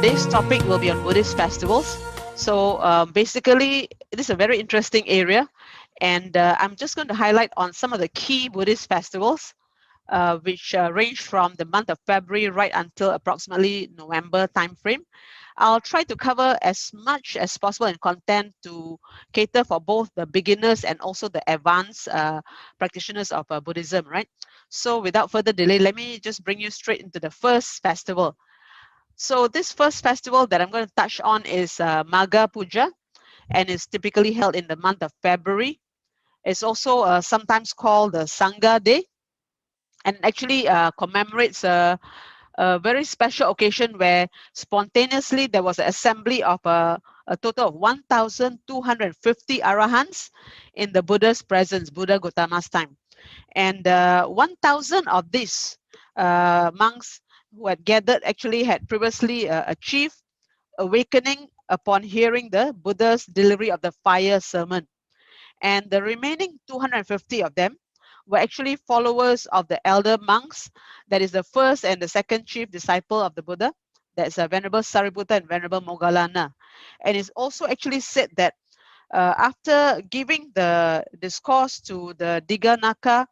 today's topic will be on Buddhist festivals. So basically, this is a very interesting area, and I'm just going to highlight on some of the key Buddhist festivals, which range from the month of February right until approximately November timeframe. I'll try to cover as much as possible in content to cater for both the beginners and also the advanced practitioners of Buddhism, right? So without further delay, let me just bring you straight into the first festival. So this first festival that I'm going to touch on is Magha Puja, and is typically held in the month of February. It's also sometimes called the Sangha Day, and actually commemorates a very special occasion where spontaneously there was an assembly of a total of 1,250 arahants in the Buddha's presence, Buddha Gautama's time. And 1,000 of these monks who had gathered actually had previously achieved awakening upon hearing the Buddha's delivery of the fire sermon. And the remaining 250 of them were actually followers of the elder monks, that is the first and the second chief disciple of the Buddha, that's Venerable Sariputta and Venerable Moggallana. And it's also actually said that after giving the discourse to the Diganaka,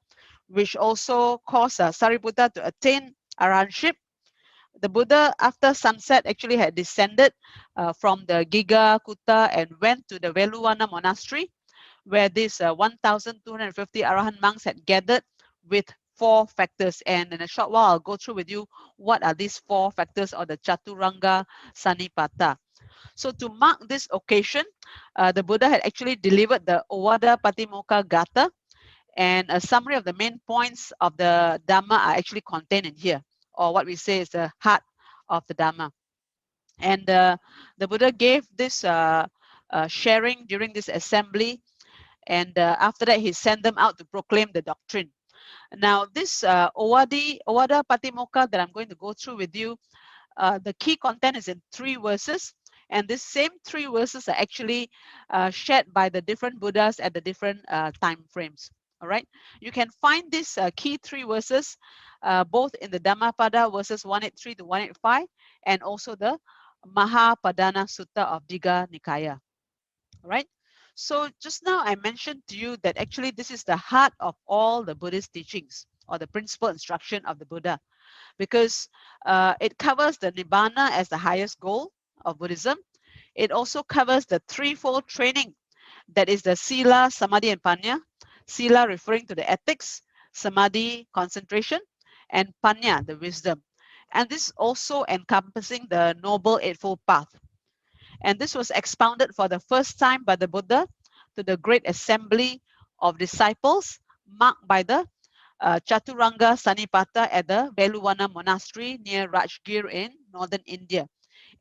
which also caused Sariputta to attain arahantship, the Buddha, after sunset, actually had descended from the Giga Kutta and went to the Veluwana monastery, where these 1,250 Arahant monks had gathered with four factors. And in a short while, I'll go through with you what are these four factors or the Chaturanga Sanipata. So to mark this occasion, the Buddha had actually delivered the Ovada Patimokkha Gatha, and a summary of the main points of the Dhamma are actually contained in here, or what we say is the heart of the Dhamma. And the Buddha gave this sharing during this assembly, and after that he sent them out to proclaim the doctrine. Now this Ovada Patimokkha that I'm going to go through with you, the key content is in 3 verses, and these same 3 verses are actually shared by the different Buddhas at the different time frames. All right, you can find these key 3 verses both in the Dhammapada verses 183 to 185, and also the Mahapadana Sutta of Digha Nikaya. All right. So just now I mentioned to you that actually this is the heart of all the Buddhist teachings, or the principal instruction of the Buddha, because it covers the Nibbana as the highest goal of Buddhism. It also covers the threefold training, that is the Sila, Samadhi, and Panya. Sila referring to the ethics, Samadhi, concentration, and Panya, the wisdom. And this also encompassing the Noble Eightfold Path. And this was expounded for the first time by the Buddha to the great assembly of disciples, marked by the Chaturanga Sanipata at the Veluwana monastery near Rajgir in northern India,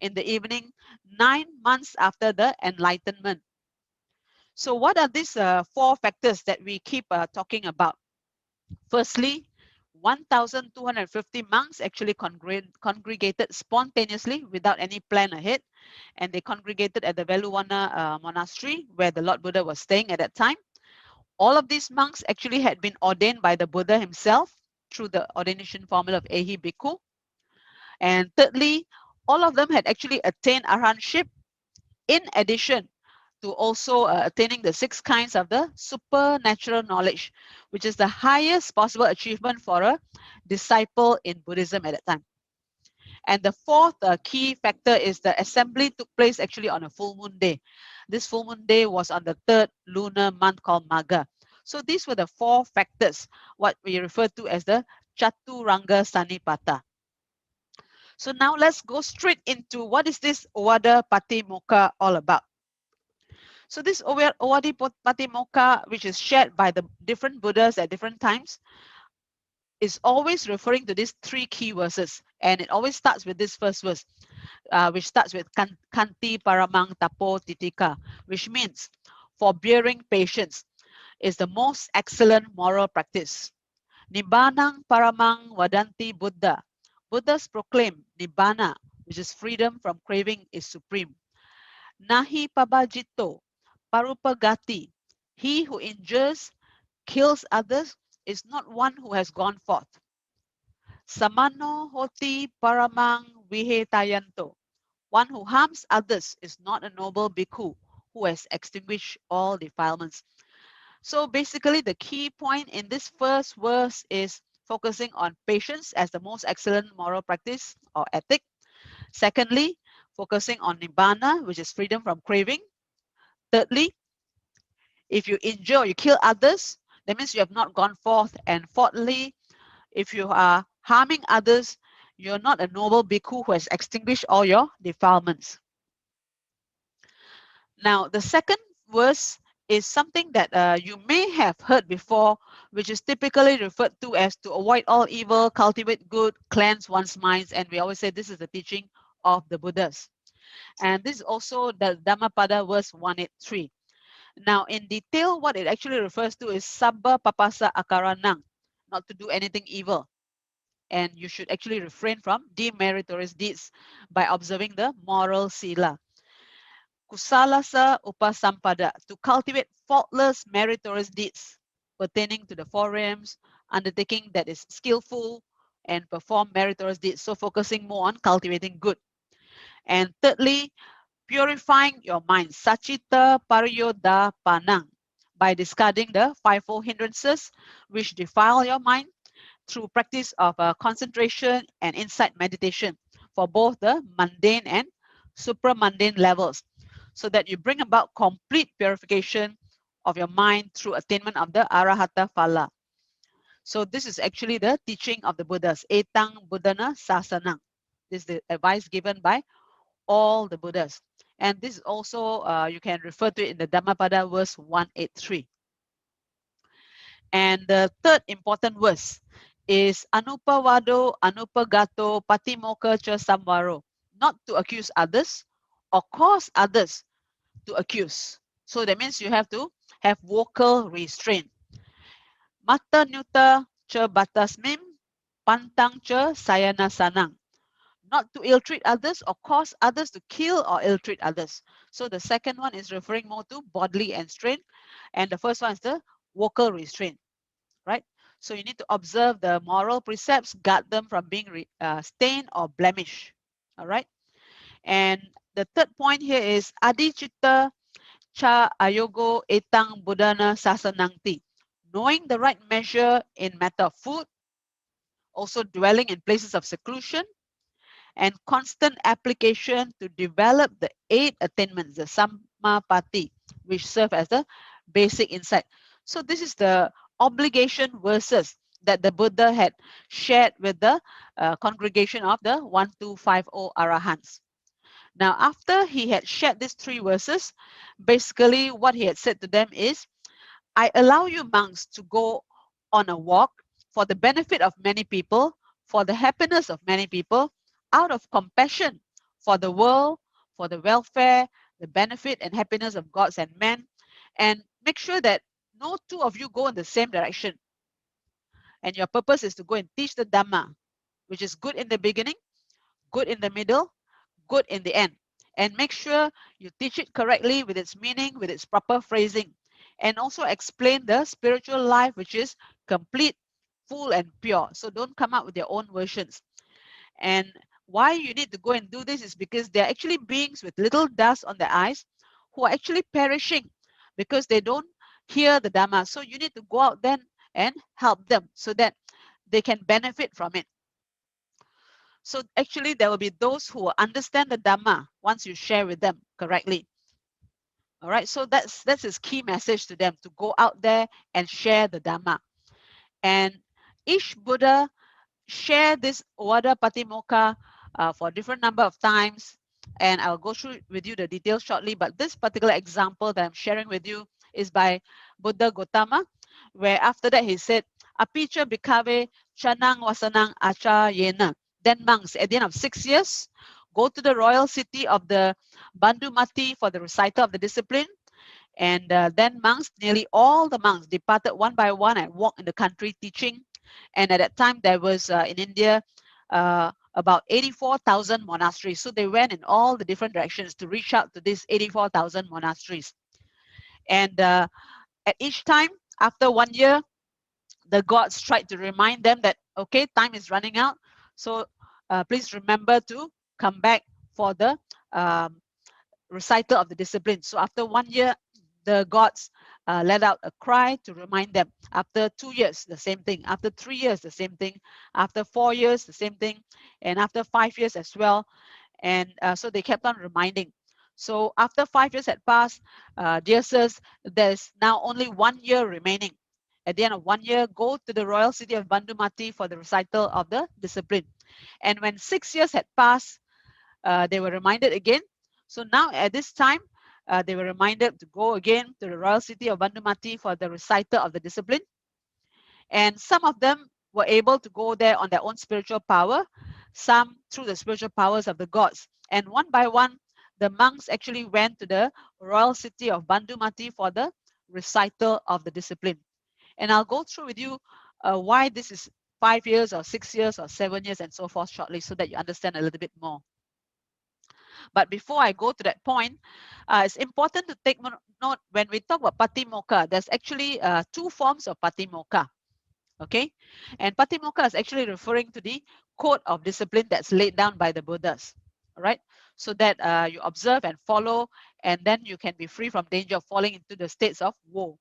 in the evening 9 months after the enlightenment. So what are these 4 factors that we keep talking about? Firstly, 1,250 monks actually congregated spontaneously without any plan ahead, and they congregated at the Veluwana monastery where the Lord Buddha was staying at that time. All of these monks actually had been ordained by the Buddha himself through the ordination formula of Ehi Bhikkhu. And thirdly, all of them had actually attained arahantship, in addition to also attaining the 6 kinds of the supernatural knowledge, which is the highest possible achievement for a disciple in Buddhism at that time. And the fourth key factor is the assembly took place actually on a full moon day. This full moon day was on the 3rd lunar month called Magha. So these were the 4 factors, what we refer to as the Chaturanga Sanipata. So now let's go straight into what is this Ovada Patimokkha all about. So this Ovada Patimokkha, which is shared by the different Buddhas at different times, is always referring to these 3 key verses. And it always starts with this first verse, which starts with Kanti Paramang Tapo Titika, which means forbearing patience is the most excellent moral practice. Nibbanang Paramang Vadanti Buddha. Buddhas proclaim Nibbana, which is freedom from craving, is supreme. Nahi Pabajito Parupagati. He who injures, kills others, is not one who has gone forth. Samano Hoti Paramang Vihetayanto. One who harms others is not a noble bhikkhu who has extinguished all defilements. So basically, the key point in this first verse is focusing on patience as the most excellent moral practice or ethic. Secondly, focusing on nibbana, which is freedom from craving. Thirdly, if you injure or you kill others, that means you have not gone forth. And fourthly, if you are harming others, you're not a noble bhikkhu who has extinguished all your defilements. Now, the second verse is something that you may have heard before, which is typically referred to as to avoid all evil, cultivate good, cleanse one's minds. And we always say this is the teaching of the Buddhas. And this is also the Dhammapada verse 183. Now, in detail, what it actually refers to is sabba papasa akaranang, not to do anything evil. And you should actually refrain from demeritorious deeds by observing the moral sila. Kusalasa upasampada, to cultivate faultless meritorious deeds pertaining to the four realms, undertaking that is skillful and perform meritorious deeds. So focusing more on cultivating good. And thirdly, purifying your mind, sachita pariyoda panang, by discarding the fivefold hindrances which defile your mind through practice of concentration and insight meditation for both the mundane and supramundane levels, so that you bring about complete purification of your mind through attainment of the arahata phala. So this is actually the teaching of the Buddhas, etang buddhana sasanang. This is the advice given by all the Buddhas. And this is also, you can refer to it in the Dhammapada verse 183. And the third important verse is anupavado anupagato patimokkha cha samvaro, not to accuse others or cause others to accuse. So that means you have to have vocal restraint. Mata nyuta cha batasmim pantang cha sayana sanang, not to ill-treat others or cause others to kill or ill-treat others. So the second one is referring more to bodily constraint, and the first one is the vocal restraint, right? So you need to observe the moral precepts, guard them from being stained or blemished, all right? And the third point here is adichitta cha ayogo etang buddhana sasanangti, knowing the right measure in matter of food, also dwelling in places of seclusion, and constant application to develop the 8 attainments, the sammapati, which serve as the basic insight. So this is the obligation verses that the Buddha had shared with the congregation of the 1250 Arahants. Now, after he had shared these 3 verses, basically what he had said to them is, I allow you monks to go on a walk for the benefit of many people, for the happiness of many people, out of compassion for the world, for the welfare, the benefit and happiness of gods and men, and make sure that no two of you go in the same direction. And your purpose is to go and teach the Dhamma, which is good in the beginning, good in the middle, good in the end. And make sure you teach it correctly with its meaning, with its proper phrasing. And also explain the spiritual life, which is complete, full, and pure. So don't come up with your own versions. And why you need to go and do this is because they're actually beings with little dust on their eyes who are actually perishing because they don't hear the Dhamma. So you need to go out then and help them so that they can benefit from it. So actually there will be those who will understand the Dhamma once you share with them correctly. All right, so that's his key message to them, to go out there and share the Dhamma. And each Buddha share this Ovada Patimokkha for a different number of times, and I'll go through with you the details shortly, but this particular example that I'm sharing with you is by Buddha Gautama, where after that he said, Apicha bhikkhave chanang vasanang achayena. Then monks, at the end of 6 years, go to the royal city of the Bandumati for the recital of the discipline. And then monks, nearly all the monks departed one by one and walked in the country teaching. And at that time, there was in India about 84,000 monasteries. So they went in all the different directions to reach out to these 84,000 monasteries. And at each time, after 1 year, the gods tried to remind them that, okay, time is running out. So please remember to come back for the um, recital of the discipline. So after 1 year, the gods let out a cry to remind them. After 2 years, the same thing. After 3 years, the same thing. After 4 years, the same thing. And after 5 years as well. And so they kept on reminding. So after 5 years had passed, dear sirs, there's now only 1 year remaining. At the end of 1 year, go to the royal city of Bandumati for the recital of the discipline. And when 6 years had passed, they were reminded again. So now at this time, they were reminded to go again to the royal city of Bandumati for the recital of the discipline. And some of them were able to go there on their own spiritual power, some through the spiritual powers of the gods. And one by one, the monks actually went to the royal city of Bandumati for the recital of the discipline. And I'll go through with you why this is 5 years or 6 years or 7 years and so forth shortly, so that you understand a little bit more. But before I go to that point, it's important to take note when we talk about patimokkha, there's actually two forms of patimokkha. Okay, and patimokkha is actually referring to the code of discipline that's laid down by the Buddhas. All right, so that you observe and follow, and then you can be free from danger of falling into the states of woe.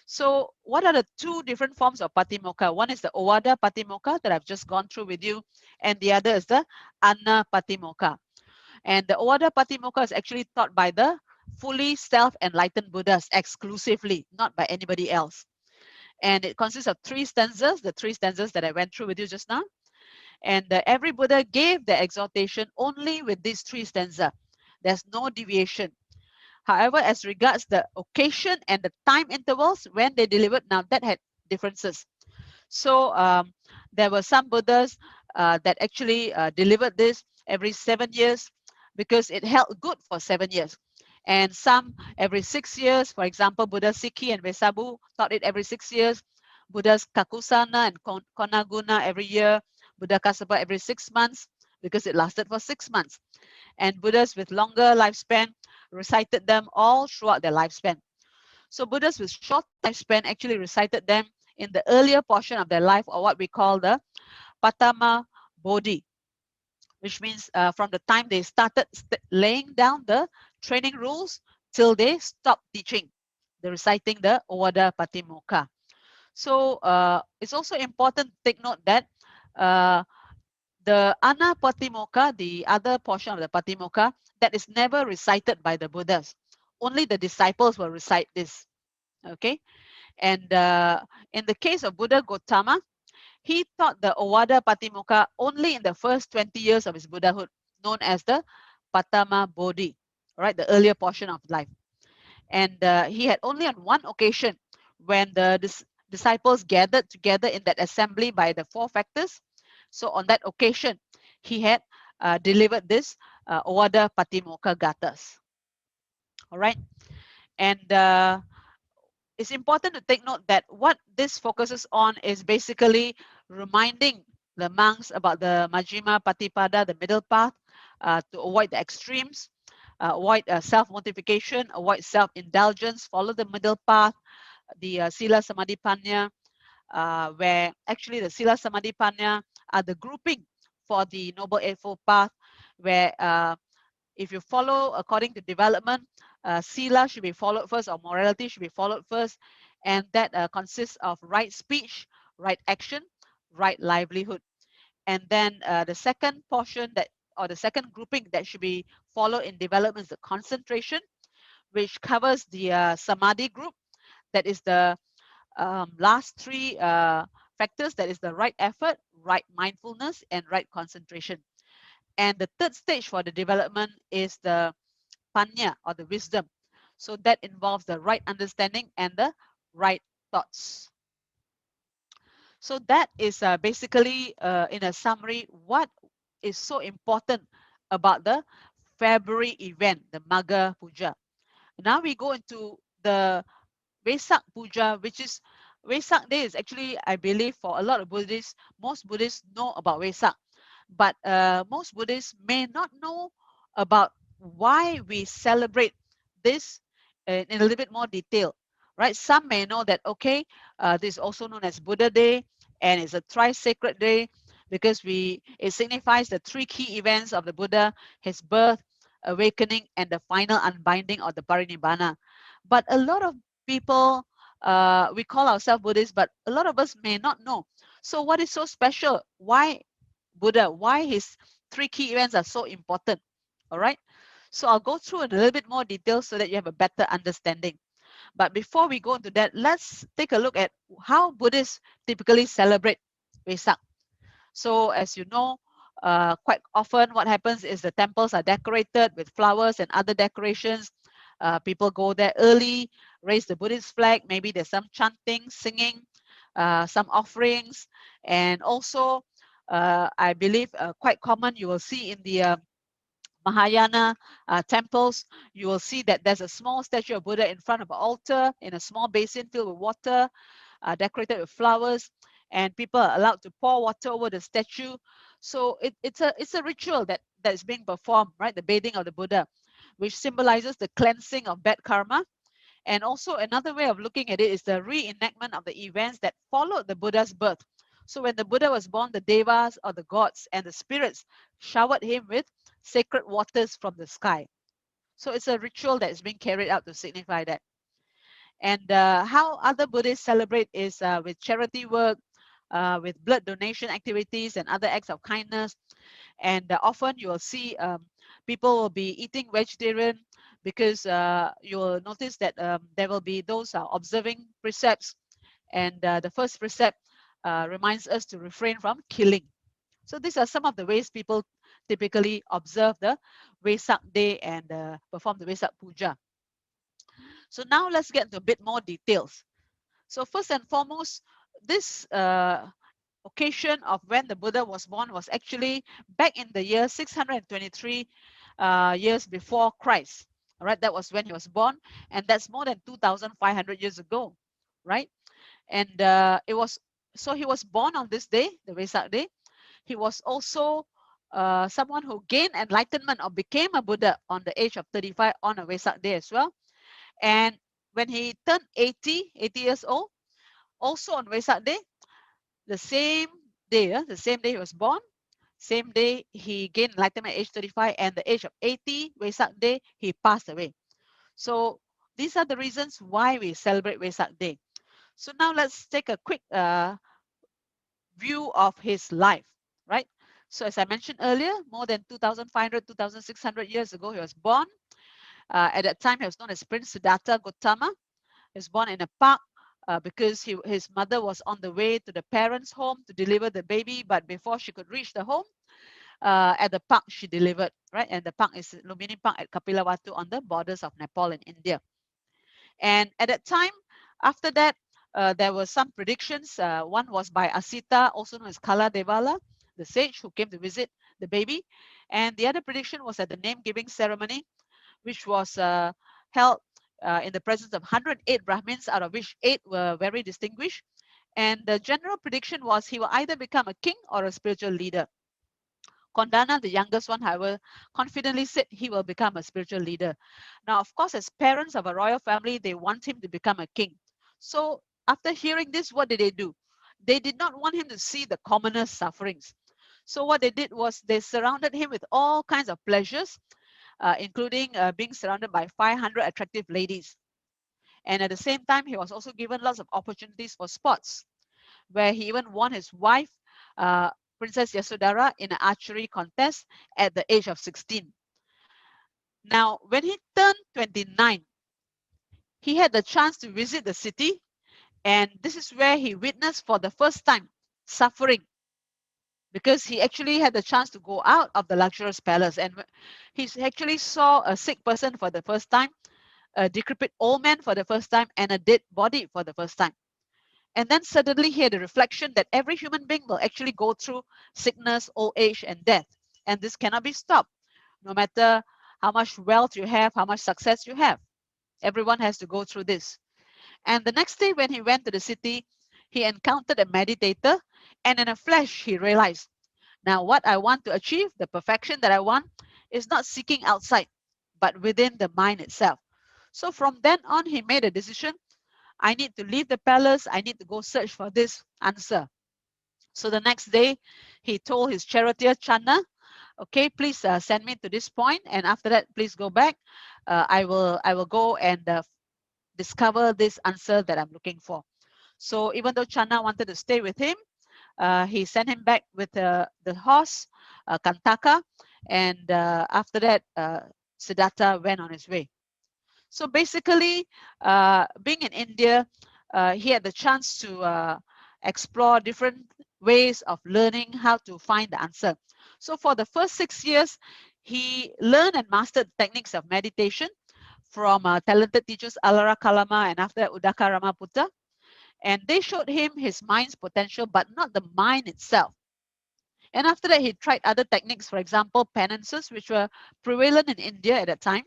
So what are the two different forms of patimokkha? One is the Ovada patimokkha that I've just gone through with you, and the other is the Anapanasati. And the Ovada patimokkha is actually taught by the fully self-enlightened Buddhas exclusively, not by anybody else. And it consists of 3 stanzas, the 3 stanzas that I went through with you just now. And every Buddha gave the exhortation only with these 3 stanzas. There's no deviation. However, as regards the occasion and the time intervals when they delivered, now that had differences. So there were some Buddhas that actually delivered this every 7 years because it held good for 7 years. And some every 6 years. For example, Buddha Sikhi and Vesabu taught it every 6 years. Buddhas Kakusana and Konaguna every year. Buddha Kassapa every 6 months because it lasted for 6 months. And Buddhas with longer lifespan recited them all throughout their lifespan. So Buddhas with shorter lifespan actually recited them in the earlier portion of their life, or what we call the Patama Bodhi, which means from the time they started laying down the training rules till they stopped teaching, the reciting the Ovada Patimokkha. So it's also important to take note that the Anapanasati, the other portion of the Patimokkha, that is never recited by the Buddhas. Only the disciples will recite this. Okay, and in the case of Buddha Gautama, he taught the Ovada Patimokkha only in the first 20 years of his Buddhahood, known as the Patama Bodhi, right, the earlier portion of life. And he had only on one occasion when the disciples gathered together in that assembly by the 4 factors. So on that occasion, he had delivered this Ovada Patimokkha Gathas. All right. And it's important to take note that what this focuses on is basically reminding the monks about the Majjhima Patipada, the middle path, to avoid the extremes, avoid self-mortification, avoid self-indulgence, follow the middle path, the Sila Samadhi Panya, where actually the Sila Samadhi Panya are the grouping for the Noble Eightfold Path, where if you follow according to development, sila should be followed first, or morality should be followed first, and that consists of right speech, right action, right livelihood. And then the second portion that, or the second grouping that should be followed in development is the concentration, which covers the samadhi group. That is the last 3 factors, that is the right effort, right mindfulness, and right concentration. And the third stage for the development is the panya, or the wisdom. So that involves the right understanding and the right thoughts. So that is basically, in a summary, what is so important about the February event, the Magha Puja. Now we go into the Vesak Puja, which is Vesak Day is actually, I believe, for a lot of Buddhists, most Buddhists know about Vesak. But most Buddhists may not know about why we celebrate this in a little bit more detail, right? Some may know that, okay, this is also known as Buddha Day, and it's a tri-sacred day because it signifies the 3 key events of the Buddha: his birth, awakening and the final unbinding of the parinibbana. But a lot of people, we call ourselves Buddhists, but a lot of us may not know. So what is so special? Why Buddha? Why his three key events are so important? All right. So I'll go through in a little bit more detail so that you have a better understanding. But before we go into that, let's take a look at how Buddhists typically celebrate Vesak. So as you know, quite often what happens is the temples are decorated with flowers and other decorations. People go there early, raise the Buddhist flag. Maybe there's some chanting, singing, some offerings. And also, I believe quite common, you will see in the Mahayana temples, you will see that there's a small statue of Buddha in front of an altar in a small basin filled with water, decorated with flowers, and people are allowed to pour water over the statue. So it's a ritual that is being performed, right? The bathing of the Buddha, which symbolizes the cleansing of bad karma. And also another way of looking at it is the reenactment of the events that followed the Buddha's birth. So when the Buddha was born, the devas or the gods and the spirits showered him with sacred waters from the sky. So it's a ritual that is being carried out to signify that. And how other Buddhists celebrate is with charity work, with blood donation activities and other acts of kindness. And often you will see people will be eating vegetarian because you will notice that there will be those observing precepts. And the first precept reminds us to refrain from killing. So these are some of the ways people typically observe the Vesak day and perform the Vesak Puja. So now let's get into a bit more details. So first and foremost, this occasion of when the Buddha was born was actually back in the year 623 years before Christ. All right, that was when he was born, and that's more than 2,500 years ago, right? And he was born on this day, the Vesak day. He was also someone who gained enlightenment or became a Buddha on the age of 35 on a Vesak day as well. And when he turned 80 years old, also on Vesak day, the same day he was born, same day he gained enlightenment at age 35, and the age of 80, Vesak day, he passed away. So these are the reasons why we celebrate Vesak day. So now let's take a quick view of his life, right? So as I mentioned earlier, more than 2,500, 2,600 years ago, he was born. At that time, he was known as Prince Siddhartha Gautama. He was born in a park because his mother was on the way to the parents' home to deliver the baby, but before she could reach the home, at the park she delivered, right? And the park is Lumini Park at Kapilavatthu on the borders of Nepal and India. And at that time, after that, there were some predictions. One was by Asita, also known as Kala Devala, the sage who came to visit the baby. And the other prediction was at the name-giving ceremony, which was held in the presence of 108 Brahmins, out of which 8 were very distinguished. And the general prediction was he will either become a king or a spiritual leader. Kondana, the youngest one, however, confidently said he will become a spiritual leader. Now, of course, as parents of a royal family, they want him to become a king. So after hearing this, what did they do? They did not want him to see the commoners' sufferings. So what they did was they surrounded him with all kinds of pleasures, including being surrounded by 500 attractive ladies. And at the same time, he was also given lots of opportunities for sports, where he even won his wife, Princess Yasodhara, in an archery contest at the age of 16. Now, when he turned 29, he had the chance to visit the city, and this is where he witnessed for the first time suffering, because he actually had the chance to go out of the luxurious palace, and he actually saw a sick person for the first time, a decrepit old man for the first time, and a dead body for the first time. And then suddenly he had a reflection that every human being will actually go through sickness, old age, and death. And this cannot be stopped, no matter how much wealth you have, how much success you have. Everyone has to go through this. And the next day, when he went to the city, he encountered a meditator, and in a flash, he realized, now what I want to achieve, the perfection that I want, is not seeking outside, but within the mind itself. So from then on, he made a decision. I need to leave the palace. I need to go search for this answer. So the next day, he told his charioteer Channa, Okay, please send me to this point, and after that, please go back. I will go and discover this answer that I'm looking for. So even though Channa wanted to stay with him, he sent him back with the horse, Kantaka, and after that, Siddhartha went on his way. So basically, being in India, he had the chance to explore different ways of learning how to find the answer. So for the first 6 years, he learned and mastered techniques of meditation from talented teachers Alara Kalama and after that Udaka Ramaputta. And they showed him his mind's potential, but not the mind itself. And after that, he tried other techniques, for example, penances, which were prevalent in India at that time.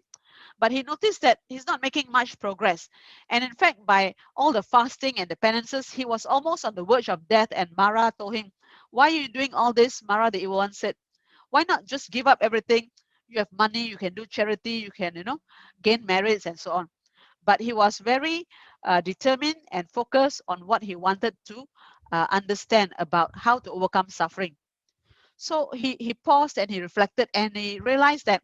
But he noticed that he's not making much progress. And in fact, by all the fasting and the penances, he was almost on the verge of death. And Mara told him, "Why are you doing all this?" Mara, the evil one, said, "Why not just give up everything? You have money, you can do charity, you can, gain merits and so on." But he was very determined and focused on what he wanted to understand about how to overcome suffering. So he paused and he reflected and he realized that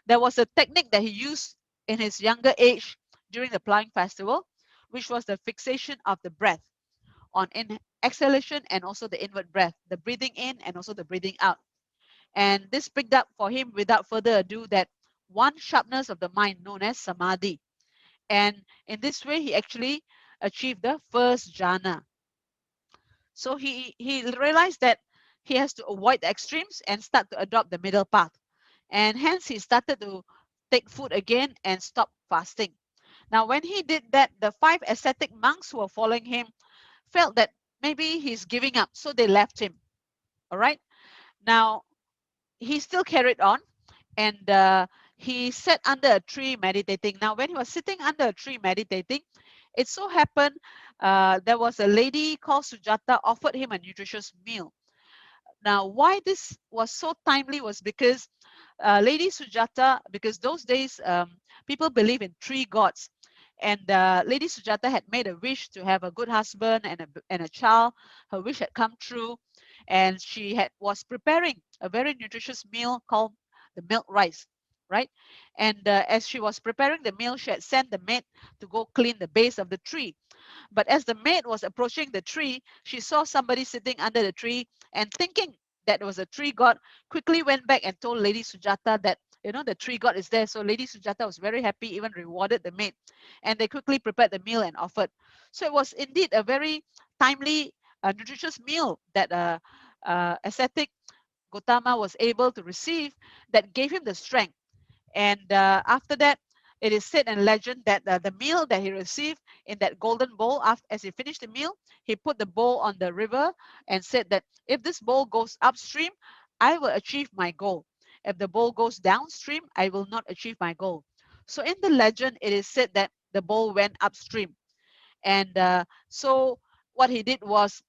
there was a technique that he used in his younger age during the plowing festival, which was the fixation of the breath on exhalation and also the inward breath, the breathing in and also the breathing out. And this picked up for him without further ado that one sharpness of the mind known as samadhi. And in this way, he actually achieved the first jhana. So he realized that he has to avoid the extremes and start to adopt the middle path. And hence he started to take food again and stop fasting. Now, when he did that, the five ascetic monks who were following him felt that maybe he's giving up, so they left him. All right. Now, he still carried on and he sat under a tree meditating. Now, when he was sitting under a tree meditating, it so happened there was a lady called Sujata offered him a nutritious meal. Now, why this was so timely was because Lady Sujata, because those days people believe in three gods. And Lady Sujata had made a wish to have a good husband and a child. Her wish had come true. And she was preparing a very nutritious meal called the milk rice, right? And as she was preparing the meal, she had sent the maid to go clean the base of the tree. But as the maid was approaching the tree, she saw somebody sitting under the tree and thinking that was a tree god, quickly went back and told Lady Sujata that, the tree god is there. So Lady Sujata was very happy, even rewarded the maid. And they quickly prepared the meal and offered. So it was indeed a very timely, nutritious meal that ascetic Gautama was able to receive that gave him the strength. And after that, it is said in legend that the meal that he received in that golden bowl, after, as he finished the meal, he put the bowl on the river and said that if this bowl goes upstream, I will achieve my goal. If the bowl goes downstream, I will not achieve my goal. So in the legend, it is said that the bowl went upstream. And so what he did was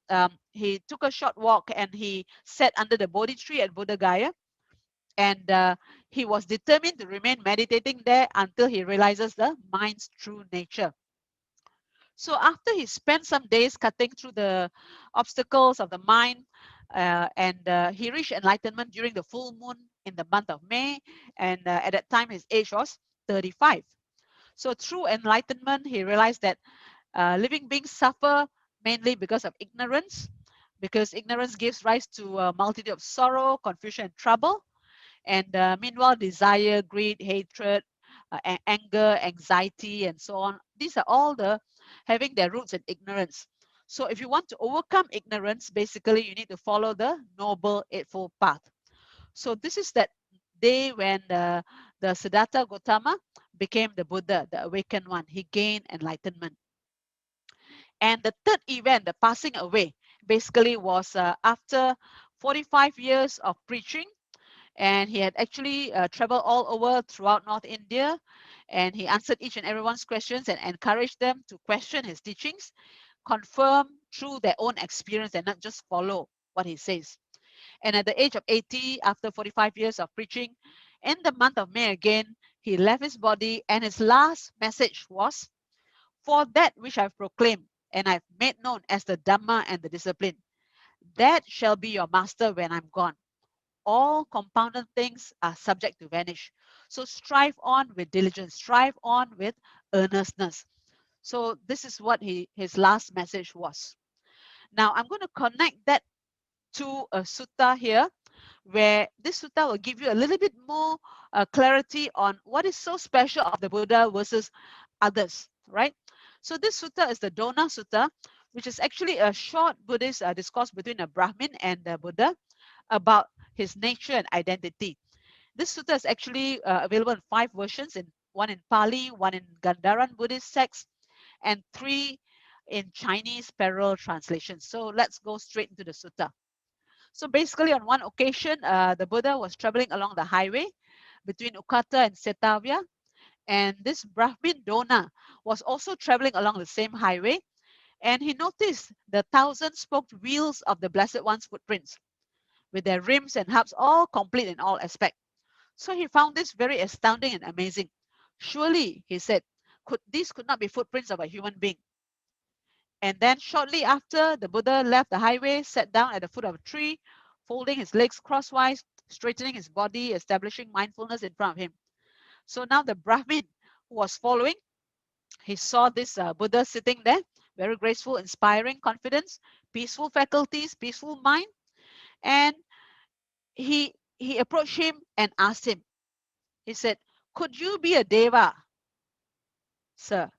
he took a short walk and he sat under the Bodhi tree at Bodh Gaya, and he was determined to remain meditating there until he realizes the mind's true nature. So after he spent some days cutting through the obstacles of the mind, and he reached enlightenment during the full moon in the month of May, and at that time his age was 35. So through enlightenment, he realized that living beings suffer mainly because of ignorance, because ignorance gives rise to a multitude of sorrow, confusion, and trouble. And meanwhile, desire, greed, hatred, anger, anxiety, and so on, these are all the having their roots in ignorance. So if you want to overcome ignorance, basically you need to follow the noble eightfold path. So this is that day when the Siddhartha Gautama became the Buddha, the awakened one. He gained enlightenment. And the third event, the passing away, basically was after 45 years of preaching, and he had actually traveled all over throughout North India, and he answered each and everyone's questions and encouraged them to question his teachings, confirm through their own experience and not just follow what he says. And at the age of 80, after 45 years of preaching, in the month of May again, he left his body, and his last message was, "For that which I've proclaimed and I've made known as the Dhamma and the discipline, that shall be your master when I'm gone. all compounded things are subject to vanish. So strive on with diligence, strive on with earnestness. So this is what his last message was. Now I'm going to connect that to a sutta here, where this sutta will give you a little bit more clarity on what is so special of the Buddha versus others, right? So this sutta is the Dona Sutta, which is actually a short Buddhist discourse between a Brahmin and the Buddha about his nature and identity. This sutta is actually available in 5 versions, in one in Pali, one in Gandharan Buddhist text, and 3 in Chinese parallel translations. So let's go straight into the sutta. So basically, on one occasion, the Buddha was traveling along the highway between Ukata and Setavya, and this Brahmin Dona was also traveling along the same highway, and he noticed the 1,000-spoked wheels of the Blessed One's footprints, with their rims and hubs all complete in all aspects. So he found this very astounding and amazing. Surely, he said, these could not be footprints of a human being. And then shortly after, the Buddha left the highway, sat down at the foot of a tree, folding his legs crosswise, straightening his body, establishing mindfulness in front of him. So now the Brahmin who was following, he saw this Buddha sitting there, very graceful, inspiring confidence, peaceful faculties, peaceful mind. And he approached him and asked him, he said, "Could you be a deva, sir?"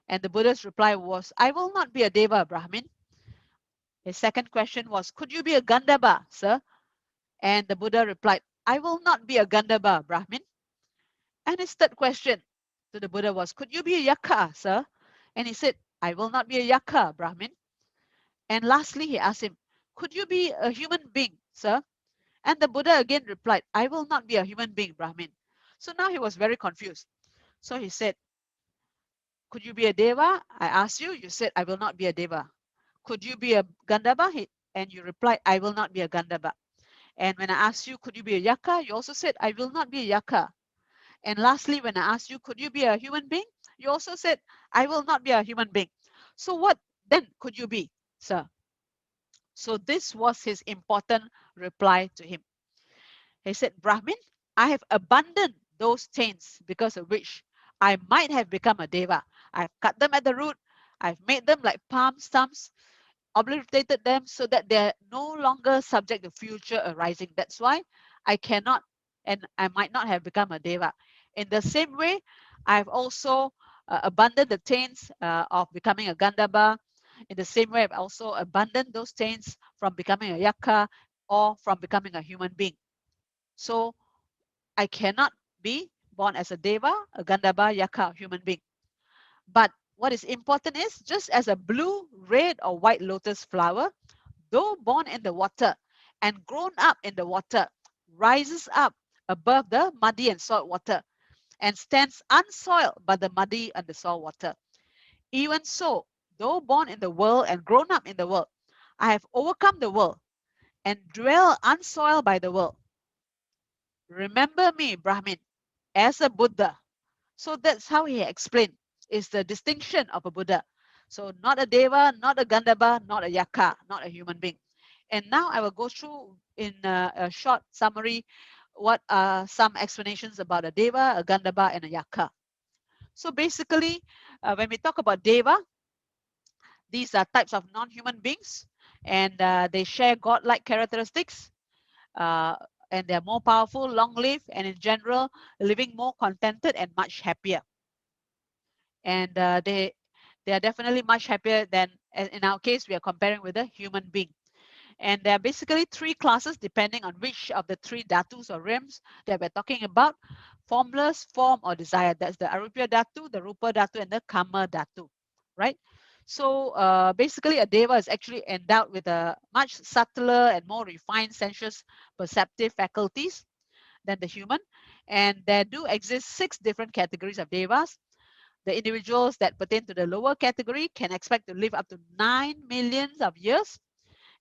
And the Buddha's reply was, "I will not be a deva, Brahmin." His second question was, "Could you be a Gandhaba, sir?" And the Buddha replied, "I will not be a Gandhaba, Brahmin." And his third question to the Buddha was, "Could you be a Yaka, sir?" And he said, "I will not be a Yaka, Brahmin." And lastly, he asked him, "Could you be a human being, sir?" And the Buddha again replied, "I will not be a human being, Brahmin." So now he was very confused. So he said, "Could you be a Deva? I asked you, you said, I will not be a Deva. Could you be a Gandhaba?" And you replied, "I will not be a Gandhaba." And when I asked you, "Could you be a Yaka?" You also said, "I will not be a Yaka." And lastly, when I asked you, "Could you be a human being?" You also said, "I will not be a human being." So what then could you be, sir? So this was his important reply to him. He said, "Brahmin, I have abandoned those chains because of which I might have become a deva. I've cut them at the root. I've made them like palm stumps, obliterated them so that they're no longer subject to future arising. That's why I cannot and I might not have become a deva. In the same way, I've also abandoned the chains of becoming a Gandhaba. In the same way, I've also abandoned those chains from becoming a Yaka or from becoming a human being. So I cannot be born as a Deva, a Gandhaba, Yaka, human being. But what is important is, just as a blue, red, or white lotus flower, though born in the water and grown up in the water, rises up above the muddy and salt water and stands unsoiled by the muddy and the salt water. Even so, though born in the world and grown up in the world, I have overcome the world and dwell unsoiled by the world. Remember me, Brahmin, as a Buddha. So that's how he explained is the distinction of a Buddha. So not a Deva, not a Gandhaba, not a Yaka, not a human being. And now I will go through in a short summary what are some explanations about a Deva, a Gandhaba, and a Yaka. So basically, when we talk about Deva, these are types of non-human beings, and they share godlike characteristics, uh, and they're more powerful, long-lived, and in general, living more contented and much happier. And they are definitely much happier than, in our case, we are comparing with a human being. And there are basically 3 classes depending on which of the 3 dhatus or realms that we're talking about: formless, form, or desire. That's the arupya dhatu, the rupa dhatu, and the kama dhatu, right? So basically, a deva is actually endowed with a much subtler and more refined sensuous perceptive faculties than the human. And there do exist 6 different categories of devas. The individuals that pertain to the lower category can expect to live up to 9 millions of years,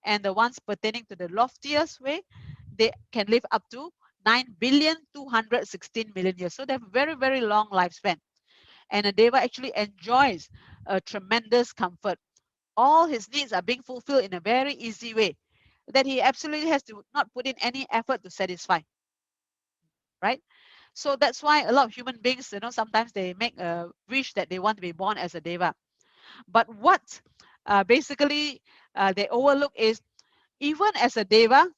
and the ones pertaining to the loftiest way, they can live up to 9,216,000,000 years. So they have very, very long lifespan. And a deva actually enjoys a tremendous comfort. All his needs are being fulfilled in a very easy way. that he absolutely has to not put in any effort to satisfy, right? So that's why a lot of human beings, sometimes they make a wish that they want to be born as a deva. But what basically they overlook is, even as a deva,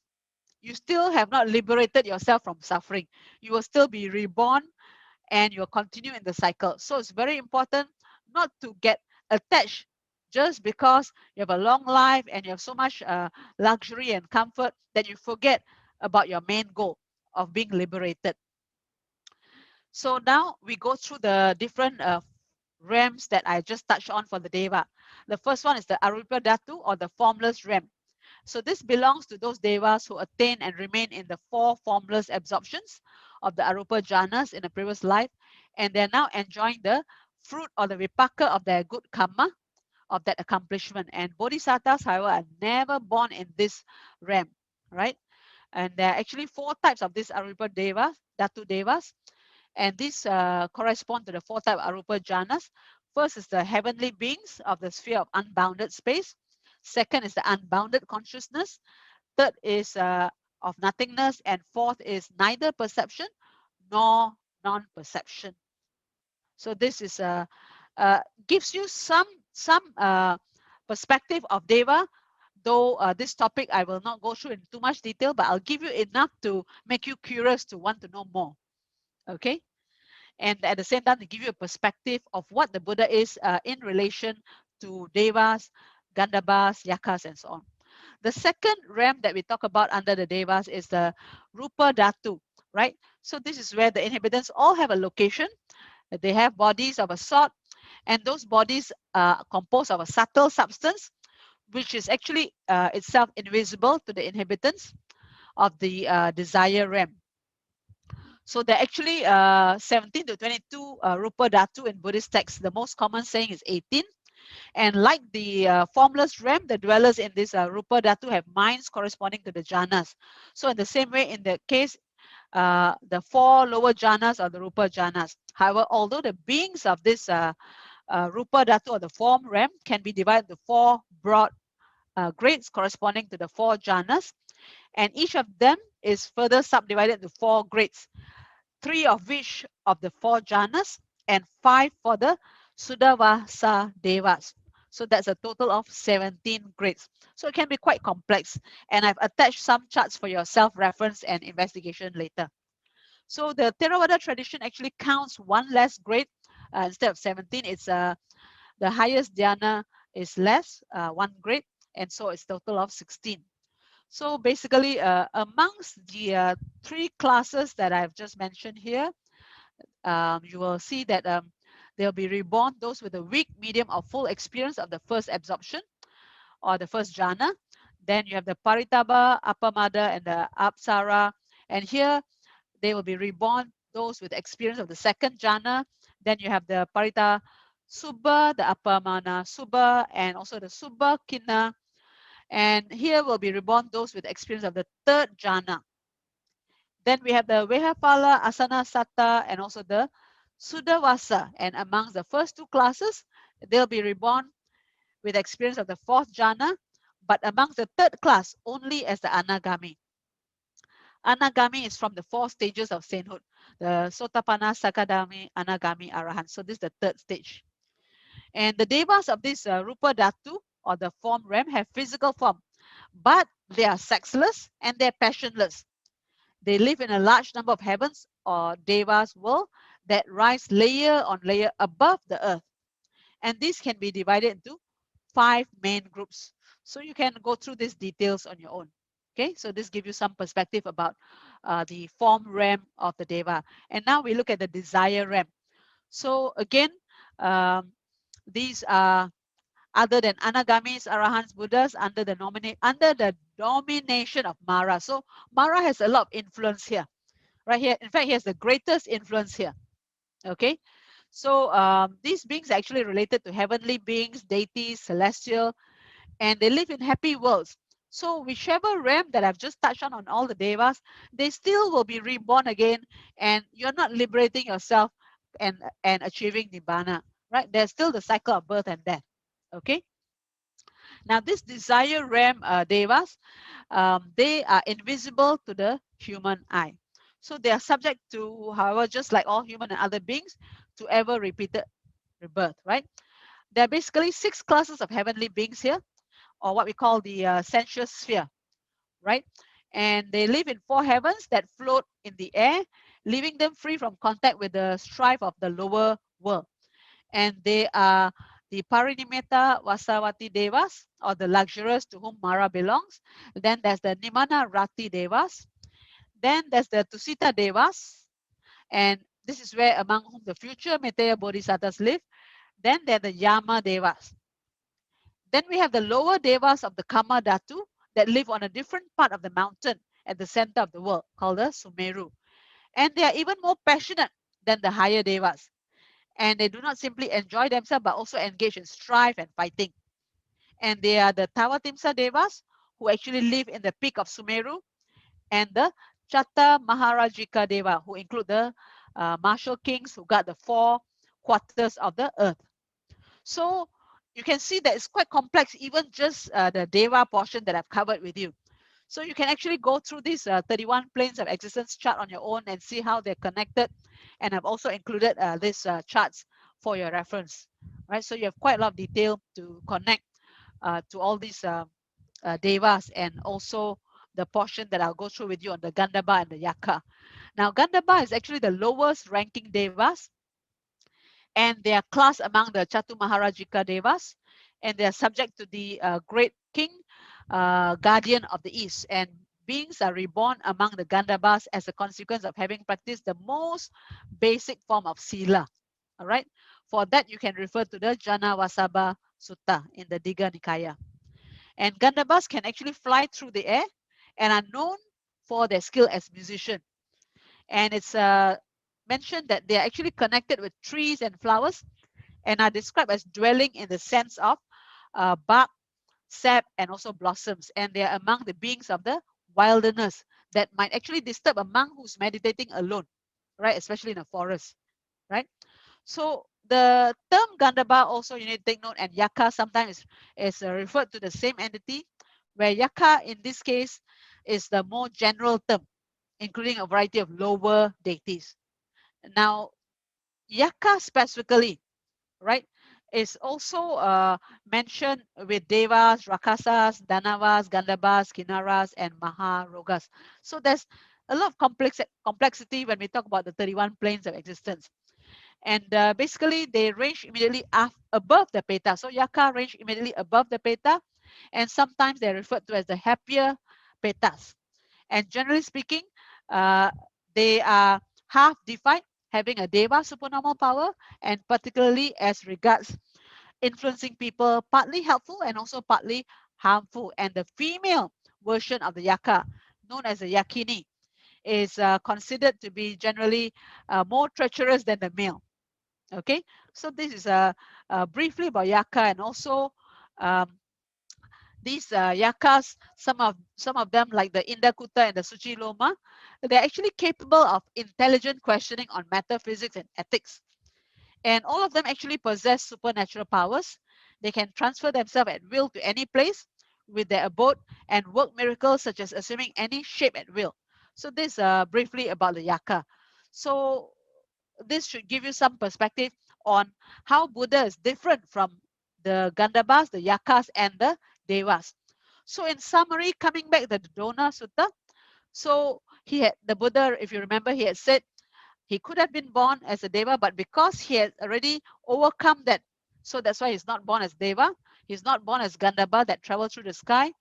you still have not liberated yourself from suffering. You will still be reborn and you'll continue in the cycle. So it's very important not to get attached just because you have a long life and you have so much luxury and comfort that you forget about your main goal of being liberated. So now we go through the different realms that I just touched on for the Deva. The first one is the Arupa Dhatu, or the formless realm. So this belongs to those devas who attain and remain in the four formless absorptions of the Arupa jhanas in a previous life, and they're now enjoying the fruit or the vipaka of their good karma of that accomplishment. And bodhisattvas, however, are never born in this realm, right? And there are actually four types of these Arupa devas, Dhatu devas, and these correspond to the four type Arupa jhanas. First is the heavenly beings of the sphere of unbounded space. Second is the unbounded consciousness. Third is of nothingness. And fourth is neither perception nor non-perception. So this is gives you some perspective of Deva, though this topic I will not go through in too much detail, but I'll give you enough to make you curious to want to know more. Okay. And at the same time, to give you a perspective of what the Buddha is in relation to Devas, Gandhabas, Yakas, and so on. The second realm that we talk about under the Devas is the Rupa Dhatu, right? So this is where the inhabitants all have a location. They have bodies of a sort, and those bodies are composed of a subtle substance, which is actually itself invisible to the inhabitants of the desire realm. So there are actually 17 to 22 Rupa Dhatu in Buddhist texts. The most common saying is 18. And like the formless realm, the dwellers in this Rupa Dhatu have minds corresponding to the jhanas. So in the same way, in the case, the four lower jhanas are the Rupa jhanas. However, although the beings of this Rupa Dhatu, or the form realm, can be divided into four broad grades corresponding to the four jhanas, and each of them is further subdivided into four grades, three of which of the four jhanas and five for the Sudavasa Devas. So that's a total of 17 grades. So it can be quite complex. And I've attached some charts for your self-reference and investigation later. So the Theravada tradition actually counts one less grade instead of 17. It's the highest dhyana is less, one grade, and so it's total of 16. So basically, amongst the three classes that I've just mentioned here, you will see that they'll be reborn those with a weak, medium, or full experience of the first absorption or the first jhana. Then you have the Paritaba, Apamada, and the Apsara. And here they will be reborn those with experience of the second jhana. Then you have the Parita Subha, the Apamana Subha, and also the Subha Kina. And here will be reborn those with experience of the third jhana. Then we have the Vehapala, Asana Satta, and also the Sudavasa. And amongst the first two classes, they'll be reborn with experience of the fourth jhana, but amongst the third class, only as the Anagami. Anagami is from the four stages of sainthood, the Sotapanna, Sakadami, Anagami, Arahant. So this is the third stage. And the devas of this Rupa Dhatu, or the form realm, have physical form, but they are sexless and they're passionless. They live in a large number of heavens or devas world that rise layer on layer above the earth. And these can be divided into 5 main groups. So you can go through these details on your own. Okay, so this gives you some perspective about the form realm of the deva. And now we look at the desire realm. So again, these are other than Anagamis, Arahants, Buddhas under the domination of Mara. So Mara has a lot of influence here, right here. In fact, he has the greatest influence here. Okay, so these beings are actually related to heavenly beings, deities, celestial, and they live in happy worlds. So whichever realm that I've just touched on all the devas, they still will be reborn again, and you're not liberating yourself and achieving nibbana, right? There's still the cycle of birth and death. Okay. Now, this desire realm devas, they are invisible to the human eye. So they are subject to, however, just like all human and other beings, to ever repeated rebirth, right? There are basically 6 classes of heavenly beings here, or what we call the sensuous sphere, right? And they live in 4 heavens that float in the air, leaving them free from contact with the strife of the lower world. And they are the Parinimeta Vasavati Devas, or the luxurious to whom Mara belongs. Then there's the Nimana Rati Devas. Then there's the Tusita Devas, and this is where among whom the future Metteyya Bodhisattvas live. Then there are the Yama Devas. Then we have the lower Devas of the Kama Dhatu that live on a different part of the mountain at the center of the world, called the Sumeru. And they are even more passionate than the higher Devas. And they do not simply enjoy themselves, but also engage in strife and fighting. And they are the Tawatimsa Devas, who actually live in the peak of Sumeru, and the Chatta Maharajika Deva, who include the martial kings who guard the 4 quarters of the earth. So you can see that it's quite complex, even just the Deva portion that I've covered with you. So you can actually go through these 31 planes of existence chart on your own and see how they're connected. And I've also included these charts for your reference, right? So you have quite a lot of detail to connect to all these devas, and also the portion that I'll go through with you on the Gandhabba and the Yaka. Now, Gandhabba is actually the lowest ranking devas, and they are classed among the Chatu Maharajika devas, and they are subject to the great king, guardian of the east. And beings are reborn among the Gandhabas as a consequence of having practiced the most basic form of sila. All right. For that, you can refer to the Jana Vasabha Sutta in the Digha Nikaya. And Gandhabas can actually fly through the air and are known for their skill as musicians. And it's mentioned that they are actually connected with trees and flowers, and are described as dwelling in the sense of bark, sap, and also blossoms. And they are among the beings of the wilderness that might actually disturb a monk who's meditating alone, right? Especially in a forest, right? So the term Gandhabba also, you need to take note, and Yaka sometimes is referred to the same entity, where Yaka in this case is the more general term, including a variety of lower deities. Now, Yaka specifically, right, is also mentioned with Devas, Rakasas, Danavas, Gandhabas, Kinnaras, and Maharogas. So there's a lot of complexity when we talk about the 31 planes of existence. And basically, they range immediately above the Peta. So Yaka range immediately above the Peta, and sometimes they're referred to as the happier Petas. And generally speaking, uh, they are half defined, having a Deva supernormal power, and particularly as regards influencing people, partly helpful and also partly harmful. And the female version of the Yaka, known as the Yakini, is considered to be generally more treacherous than the male. Okay, so this is briefly about Yaka, and also um, these yakas, some of them like the Indakuta and the Suchi Loma, they're actually capable of intelligent questioning on metaphysics and ethics. And all of them actually possess supernatural powers. They can transfer themselves at will to any place with their abode and work miracles such as assuming any shape at will. So this briefly about the yaka. So this should give you some perspective on how Buddha is different from the Gandhabas, the Yakas, and the Devas. So in summary, coming back to the Dona Sutta, so the Buddha, if you remember, he had said he could have been born as a Deva, but because he had already overcome that, so that's why he's not born as Deva. He's not born as Gandhaba that travels through the sky,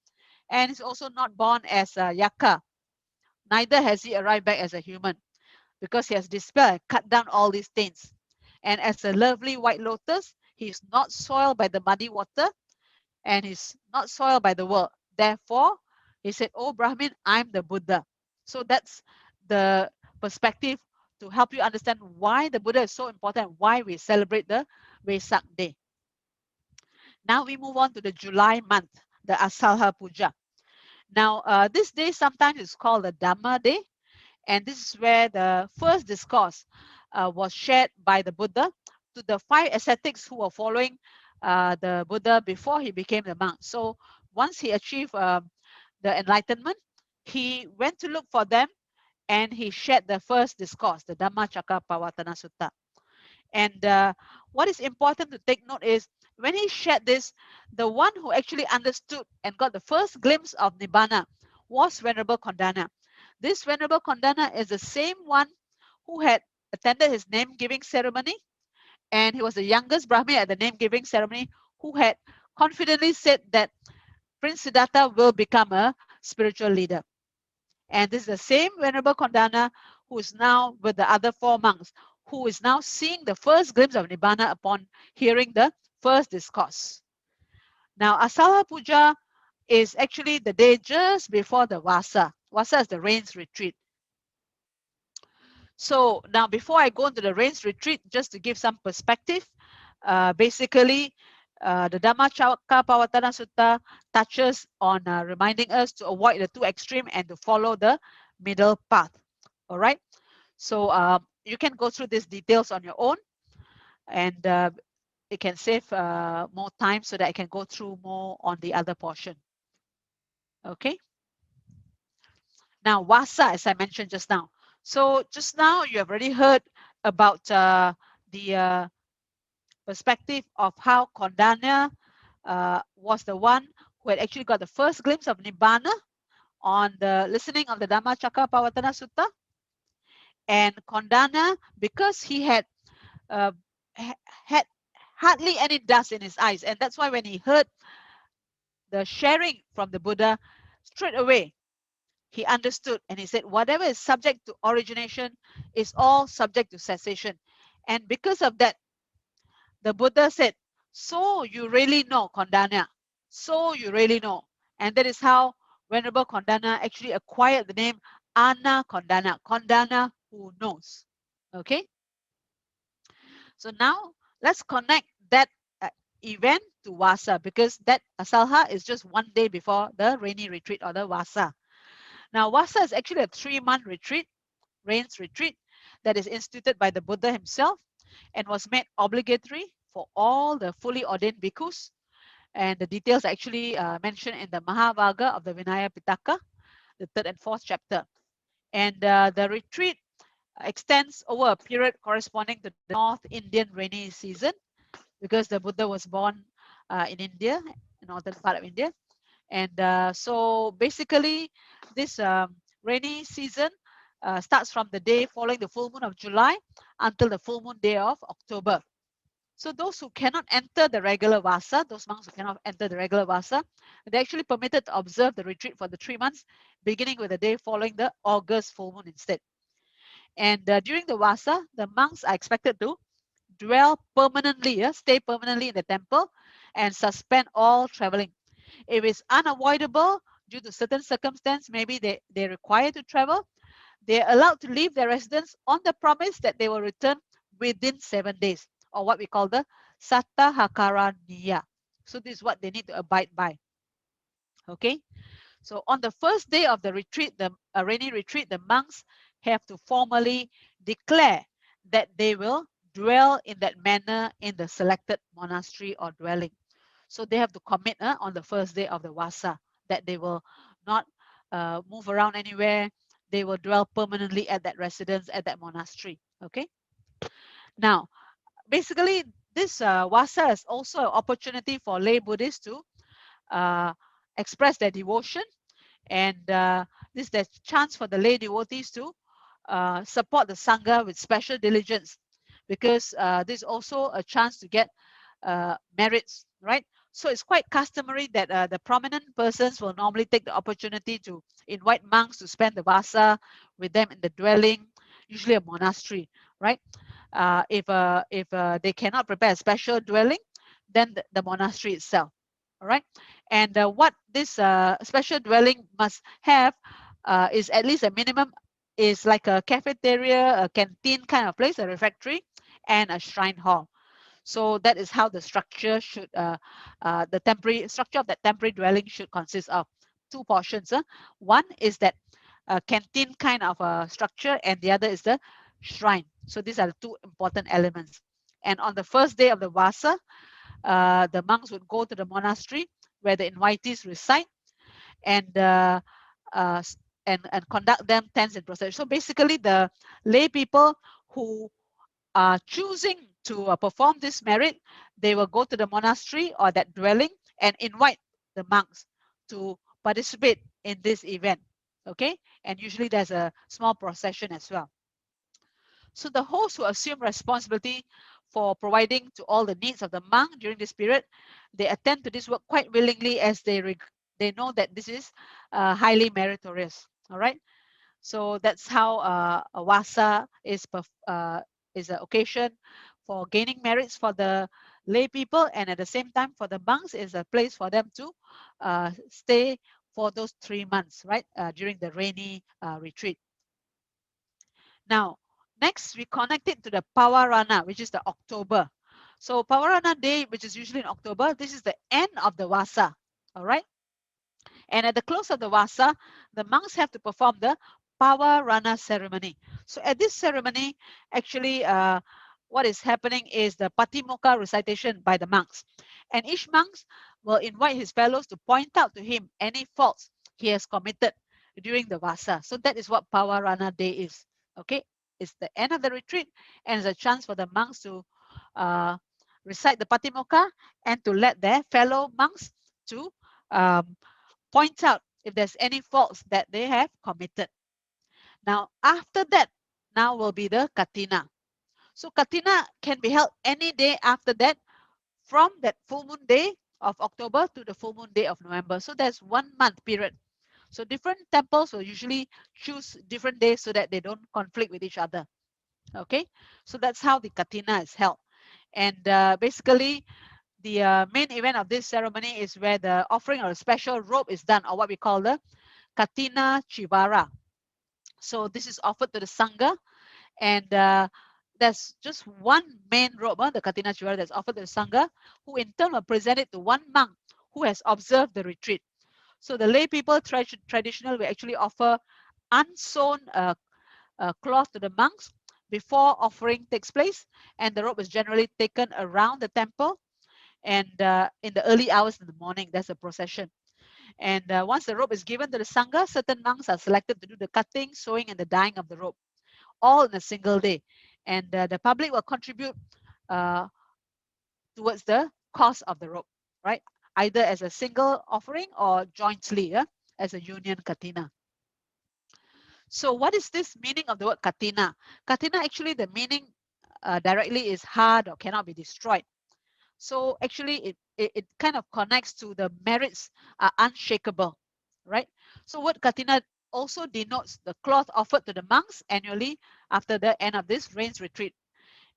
and he's also not born as a Yaka. Neither has he arrived back as a human, because he has dispelled and cut down all these stains. And as a lovely white lotus, he is not soiled by the muddy water, and he's not soiled by the world. Therefore, he said, "Oh Brahmin, I'm the Buddha." So that's the perspective to help you understand why the Buddha is so important, why we celebrate the Vesak day. Now we move on to the July month, the Asalha Puja. Now, this day sometimes is called the Dhamma day, and this is where the first discourse was shared by the Buddha to the 5 ascetics who were following the Buddha before he became the monk. So once he achieved the enlightenment, he went to look for them and he shared the first discourse, the Dhamma Pavatana Sutta. And what is important to take note is when he shared this, the one who actually understood and got the first glimpse of Nibbana was Venerable Kondana. This Venerable Kondana is the same one who had attended his name giving ceremony, and he was the youngest Brahmin at the name giving ceremony who had confidently said that Prince Siddhartha will become a spiritual leader. And this is the same Venerable Kondana who is now with the other four monks, who is now seeing the first glimpse of Nibbana upon hearing the first discourse. Now, Asalha Puja is actually the day just before the Vassa. Vassa is the rains retreat. So now, before I go into the rains retreat, just to give some perspective, basically, the Dhammacakkappavattana Sutta touches on reminding us to avoid the two extreme and to follow the middle path. All right. So you can go through these details on your own, and it can save more time so that I can go through more on the other portion. Okay. Now, Vassa, as I mentioned just now. So just now you have already heard about the perspective of how Kondana was the one who had actually got the first glimpse of Nibbana on the listening of the Dhammacakkappavattana Sutta. And Kondana, because he had had hardly any dust in his eyes, and that's why when he heard the sharing from the Buddha, straight away he understood and he said, whatever is subject to origination is all subject to cessation. And because of that, the Buddha said, so you really know, Kondana. So you really know. And that is how Venerable Kondana actually acquired the name Ana Kondana, Kondana who knows. Okay. So now let's connect that event to Vassa, because that Asalha is just one day before the rainy retreat or the Vassa. Now, Vassa is actually a 3-month retreat, rains retreat, that is instituted by the Buddha himself and was made obligatory for all the fully ordained bhikkhus. And the details are actually mentioned in the Mahavagga of the Vinaya Pitaka, the 3rd and 4th chapter. And the retreat extends over a period corresponding to the North Indian rainy season, because the Buddha was born in India, in northern part of India. And so basically, this rainy season starts from the day following the full moon of July until the full moon day of October. So those who cannot enter the regular Vassa, those monks who cannot enter the regular Vassa, they're actually permitted to observe the retreat for the 3 months, beginning with the day following the August full moon instead. And during the Vassa, the monks are expected to dwell permanently, stay permanently in the temple and suspend all traveling. If it's unavoidable due to certain circumstance, maybe they require to travel, they're allowed to leave their residence on the promise that they will return within 7 days, or what we call the Satta Hakara Niya. So this is what they need to abide by. Okay. So on the first day of the retreat, the rainy retreat, the monks have to formally declare that they will dwell in that manner in the selected monastery or dwelling. So they have to commit on the first day of the Vassa that they will not move around anywhere. They will dwell permanently at that residence, at that monastery. Okay. Now, basically, this Vassa is also an opportunity for lay Buddhists to express their devotion, and this is the chance for the lay devotees to support the Sangha with special diligence, because this is also a chance to get merits, right? So it's quite customary that the prominent persons will normally take the opportunity to invite monks to spend the Vassa with them in the dwelling, usually a monastery, right? If they cannot prepare a special dwelling, then the monastery itself. All right. And what this special dwelling must have is at least a minimum, is like a cafeteria, a canteen kind of place, a refectory, and a shrine hall. So that is how the structure should, the temporary structure of that temporary dwelling should consist of 2 portions. One is that canteen kind of a structure, and the other is the shrine. So these are the 2 important elements. And on the first day of the Vassa, the monks would go to the monastery where the invitees reside, and uh, and conduct them tents and procession. So basically, the lay people who are choosing to perform this merit, they will go to the monastery or that dwelling and invite the monks to participate in this event. Okay, and usually there's a small procession as well. So the hosts who assume responsibility for providing to all the needs of the monk during this period, they attend to this work quite willingly, as they know that this is highly meritorious. All right. So that's how a Vassa is an occasion for gaining merits for the lay people, and at the same time for the monks is a place for them to stay for those 3 months, right, during the rainy retreat. Now, next we connect it to the Pavarana, which is the October. So Pavarana Day, which is usually in October, this is the end of the Vassa. All right. And at the close of the Vassa, the monks have to perform the Pavarana ceremony. So at this ceremony, actually, what is happening is the Patimokkha recitation by the monks. And each monk will invite his fellows to point out to him any faults he has committed during the Vassa. So that is what Pavarana Day is. Okay, it's the end of the retreat, and it's a chance for the monks to uh, recite the Patimokkha and to let their fellow monks to um, point out if there's any faults that they have committed. Now, after that, now will be the Kathina. So Kathina can be held any day after that, from that full moon day of October to the full moon day of November. So there's 1 month period. So different temples will usually choose different days so that they don't conflict with each other. Okay, so that's how the Kathina is held. And basically, the main event of this ceremony is where the offering of a special robe is done, or what we call the Kathina Chivara. So this is offered to the Sangha, and there's just one main robe, the Kathina Chivara, that's offered to the Sangha, who in turn will present it to one monk who has observed the retreat. So the lay people traditional will actually offer unsewn cloth to the monks before offering takes place, and the robe is generally taken around the temple, and in the early hours in the morning, there's a procession. And once the robe is given to the Sangha, certain monks are selected to do the cutting, sewing, and the dyeing of the robe, all in a single day. And the public will contribute uh, towards the cost of the robe, right? Either as a single offering or jointly, as a union Kathina. So what is this meaning of the word Kathina? Kathina, actually the meaning directly is hard or cannot be destroyed. So actually it kind of connects to the merits are unshakable, right? So word Kathina also denotes the cloth offered to the monks annually after the end of this rains retreat.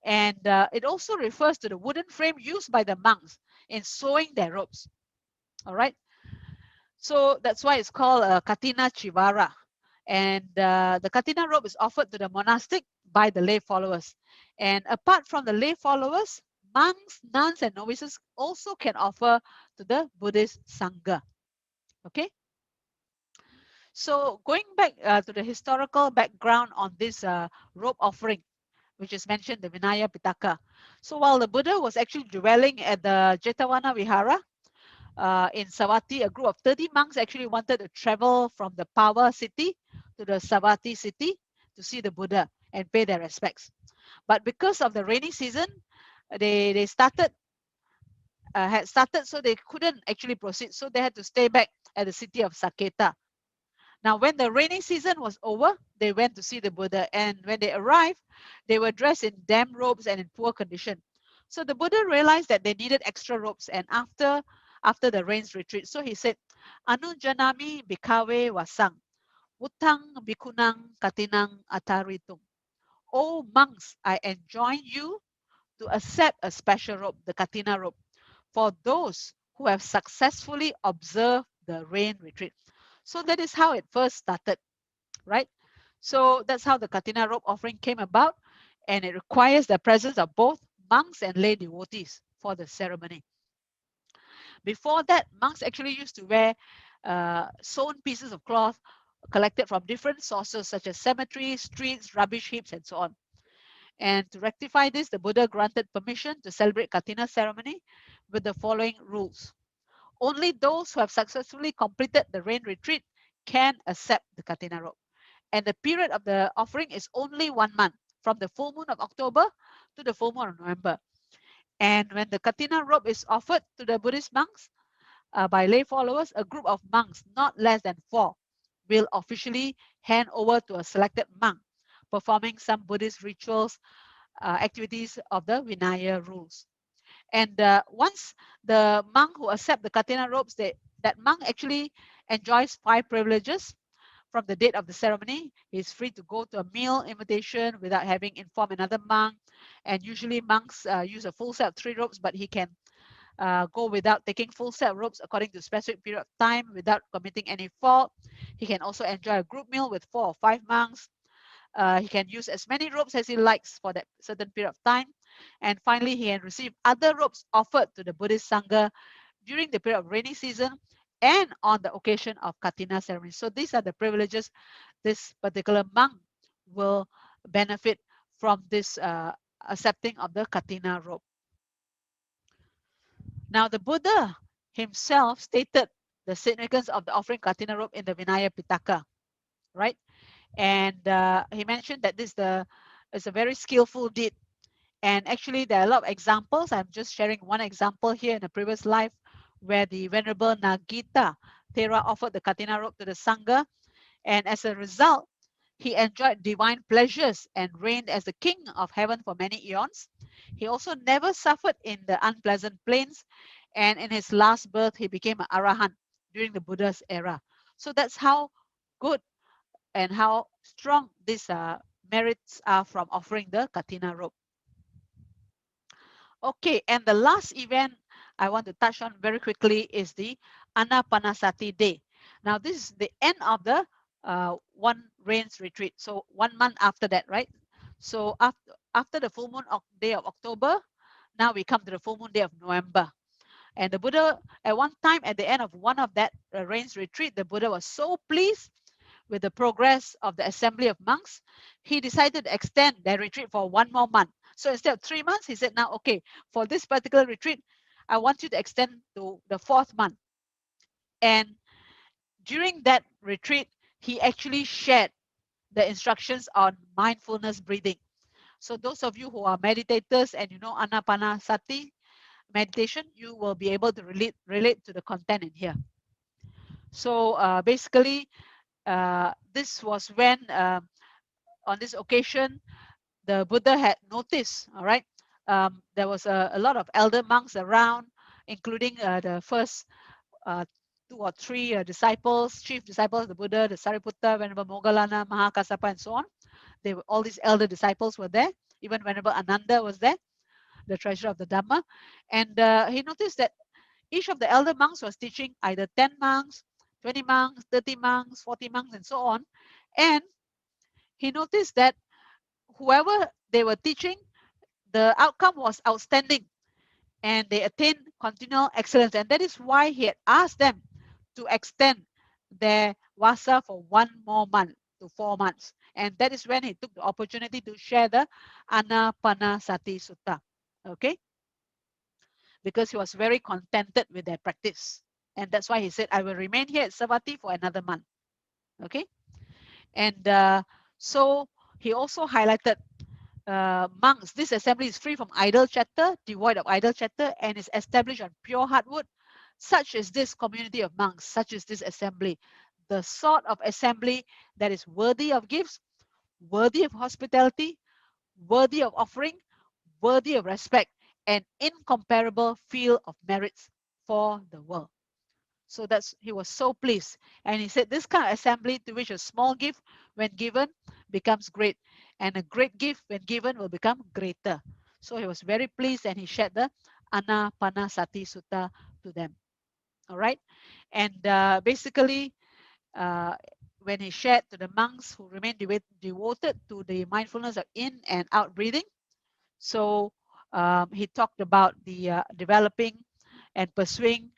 And it also refers to the wooden frame used by the monks in sewing their robes. All right. So that's why it's called Kathina Chivara. And the Kathina robe is offered to the monastic by the lay followers. And apart from the lay followers, monks, nuns, and novices also can offer to the Buddhist Sangha. Okay. So going back to the historical background on this robe offering, which is mentioned, the Vinaya Pitaka. So while the Buddha was actually dwelling at the Jetavana Vihara in Savatthi, a group of 30 monks actually wanted to travel from the Pava city to the Savatthi city to see the Buddha and pay their respects. But because of the rainy season, they had started, so they couldn't actually proceed. So they had to stay back at the city of Saketa. Now, when the rainy season was over, they went to see the Buddha. And when they arrived, they were dressed in damp robes and in poor condition. So the Buddha realized that they needed extra robes. And after the rains retreat, so he said, Anujanami bikawe wasang, utang bikunang katinang ataritung. O monks, I enjoin you to accept a special robe, the Kathina robe, for those who have successfully observed the rain retreat. So that is how it first started, right? So that's how the Kathina robe offering came about, and it requires the presence of both monks and lay devotees for the ceremony. Before that, monks actually used to wear sewn pieces of cloth collected from different sources such as cemeteries, streets, rubbish heaps, and so on. And to rectify this, the Buddha granted permission to celebrate Kathina ceremony with the following rules. Only those who have successfully completed the rain retreat can accept the Kathina robe. And the period of the offering is only 1 month, from the full moon of October to the full moon of November. And when the Kathina robe is offered to the Buddhist monks by lay followers, a group of monks, not less than 4, will officially hand over to a selected monk, performing some Buddhist rituals, activities of the Vinaya rules. And once the monk who accept the Kathina robes, that monk actually enjoys 5 privileges. From the date of the ceremony, he is free to go to a meal invitation without having informed another monk. And usually monks use a full set of 3 robes, but he can go without taking full set of robes according to specific period of time without committing any fault. He can also enjoy a group meal with 4 or 5 monks. He can use as many robes as he likes for that certain period of time. And finally, he can receive other robes offered to the Buddhist Sangha during the period of rainy season and on the occasion of Kathina ceremony. So these are the privileges this particular monk will benefit from this accepting of the Kathina robe. Now, the Buddha himself stated the significance of the offering Kathina robe in the Vinaya Pitaka, right? And he mentioned that this is a very skillful deed. And actually, there are a lot of examples. I'm just sharing one example here in a previous life where the Venerable Nagita Thera offered the Kathina robe to the Sangha. And as a result, he enjoyed divine pleasures and reigned as the king of heaven for many eons. He also never suffered in the unpleasant plains. And in his last birth, he became an arahant during the Buddha's era. So that's how good and how strong these merits are from offering the Kathina robe. Okay, and the last event I want to touch on very quickly is the Anapanasati day. Now, this is the end of the one rains retreat. So 1 month after that, right? So after the full moon day of October, now we come to the full moon day of November. And the Buddha, at one time, at the end of one of that rains retreat, the Buddha was so pleased with the progress of the assembly of monks, he decided to extend their retreat for 1 more month. So instead of 3 months, he said, now, okay, for this particular retreat, I want you to extend to the 4th month. And during that retreat, he actually shared the instructions on mindfulness breathing. So those of you who are meditators and you know Anapanasati meditation, you will be able to relate to the content in here. So basically, this was when on this occasion the Buddha had noticed, all right, there was a lot of elder monks around, including the first 2 or 3 disciples, chief disciples of the Buddha, the Sariputta, Venerable Moggallana, Mahakassapa, and so on. All these elder disciples were there. Even Venerable Ananda was there, the treasurer of the Dhamma. And he noticed that each of the elder monks was teaching either 10 monks, 20 monks, 30 monks, 40 monks, and so on. And he noticed that whoever they were teaching, the outcome was outstanding and they attained continual excellence. And that is why he had asked them to extend their Vassa for 1 more month to 4 months. And that is when he took the opportunity to share the Anapanasati Sutta. Okay? Because he was very contented with their practice. And that's why he said, I will remain here at Savatthi for another month. Okay? And so he also highlighted monks. This assembly is free from idle chatter, devoid of idle chatter, and is established on pure hardwood. Such is this community of monks, such is this assembly. The sort of assembly that is worthy of gifts, worthy of hospitality, worthy of offering, worthy of respect, and incomparable field of merits for the world. So he was so pleased. And he said, this kind of assembly to which a small gift, when given, becomes great. And a great gift, when given, will become greater. So he was very pleased and he shared the Anapanasati Sutta to them. All right. And basically, when he shared to the monks who remained devoted to the mindfulness of in and out breathing, so he talked about the developing and pursuing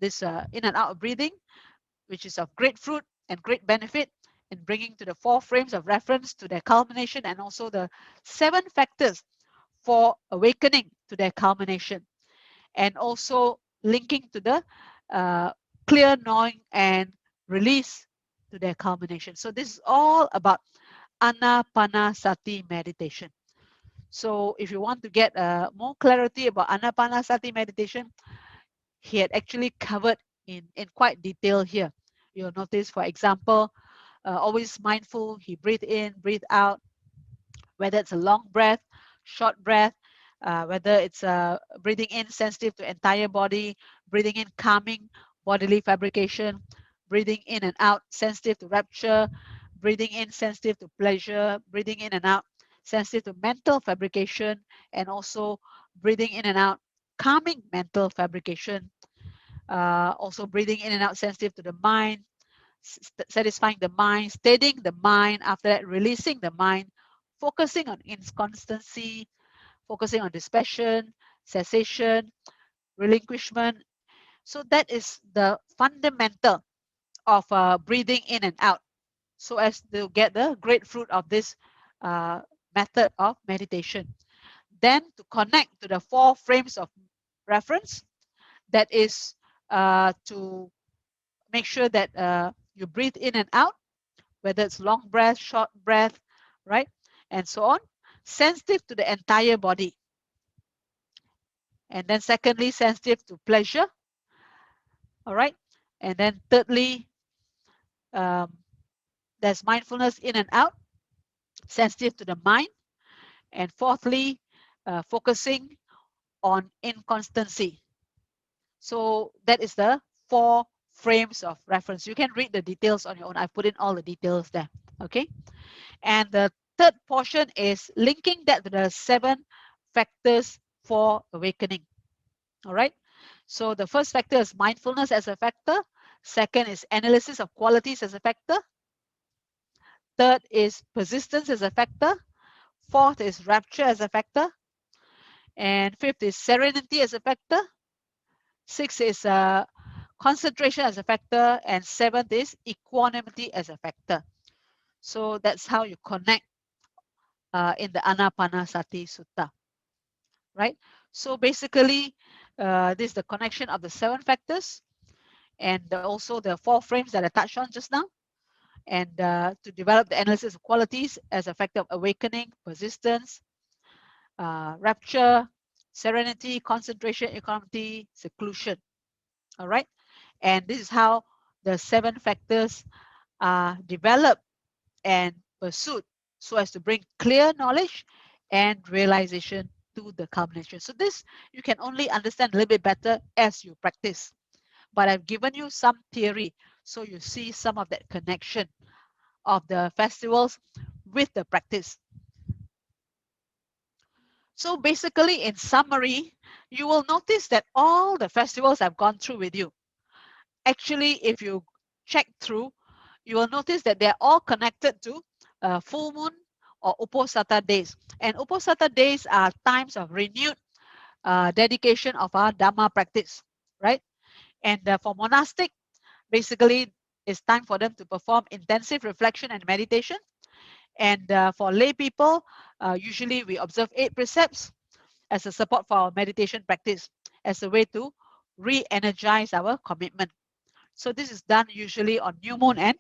this in and out breathing, which is of great fruit and great benefit in bringing to the 4 frames of reference to their culmination, and also the 7 factors for awakening to their culmination. and also linking to the clear knowing and release to their culmination. So this is all about Anapanasati meditation. So if you want to get more clarity about Anapanasati meditation, he had actually covered in quite detail here. You'll notice, for example, always mindful, he breathe in, breathe out, whether it's a long breath, short breath, whether it's breathing in sensitive to entire body, breathing in calming bodily fabrication, breathing in and out sensitive to rapture, breathing in sensitive to pleasure, breathing in and out sensitive to mental fabrication, and also breathing in and out calming mental fabrication, also breathing in and out sensitive to the mind, satisfying the mind, steadying the mind, after that releasing the mind, focusing on inconstancy, focusing on dispassion, cessation, relinquishment. So that is the fundamental of breathing in and out, so as to get the great fruit of this uh, method of meditation. Then to connect to the four frames of reference, that is to make sure that you breathe in and out, whether it's long breath, short breath, right? And so on. Sensitive to the entire body. And then secondly, sensitive to pleasure. All right. And then thirdly, um, there's mindfulness in and out, sensitive to the mind. And fourthly, focusing on inconstancy. So that is the four frames of reference. You can read the details on your own. I put in all the details there. Okay. And the third portion is linking that to the 7 factors for awakening. All right. So the first factor is mindfulness as a factor. Second is analysis of qualities as a factor. Third is persistence as a factor. Fourth is rapture as a factor. And fifth is serenity as a factor. Sixth is concentration as a factor. And seventh is equanimity as a factor. So that's how you connect in the Anapanasati Sutta, right? So basically, this is the connection of the 7 factors and also the 4 frames that I touched on just now. And to develop the analysis of qualities as a factor of awakening, persistence, rapture, serenity, concentration, equanimity, seclusion. All right. And this is how the 7 factors are developed and pursued so as to bring clear knowledge and realization to the culmination. So this you can only understand a little bit better as you practice. But I've given you some theory so you see some of that connection of the festivals with the practice. So basically, in summary, you will notice that all the festivals I've gone through with you, actually, if you check through, you will notice that they're all connected to full moon or Uposatha days. And Uposatha days are times of renewed dedication of our Dhamma practice, right? And for monastic, basically, it's time for them to perform intensive reflection and meditation. And for lay people, usually we observe 8 precepts as a support for our meditation practice, as a way to re-energize our commitment. So this is done usually on new moon and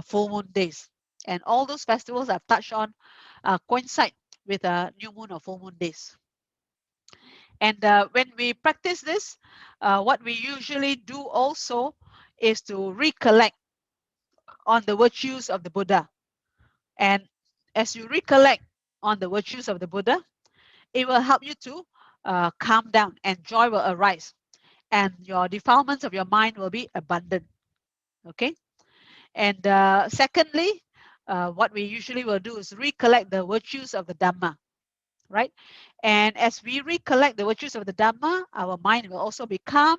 full moon days. And all those festivals I've touched on coincide with new moon or full moon days. And when we practice this, what we usually do also is to recollect on the virtues of the Buddha. And as you recollect on the virtues of the Buddha, it will help you to calm down and joy will arise. And your defilements of your mind will be abundant. Okay. And secondly, what we usually will do is recollect the virtues of the Dhamma, right? And as we recollect the virtues of the Dhamma, our mind will also be calm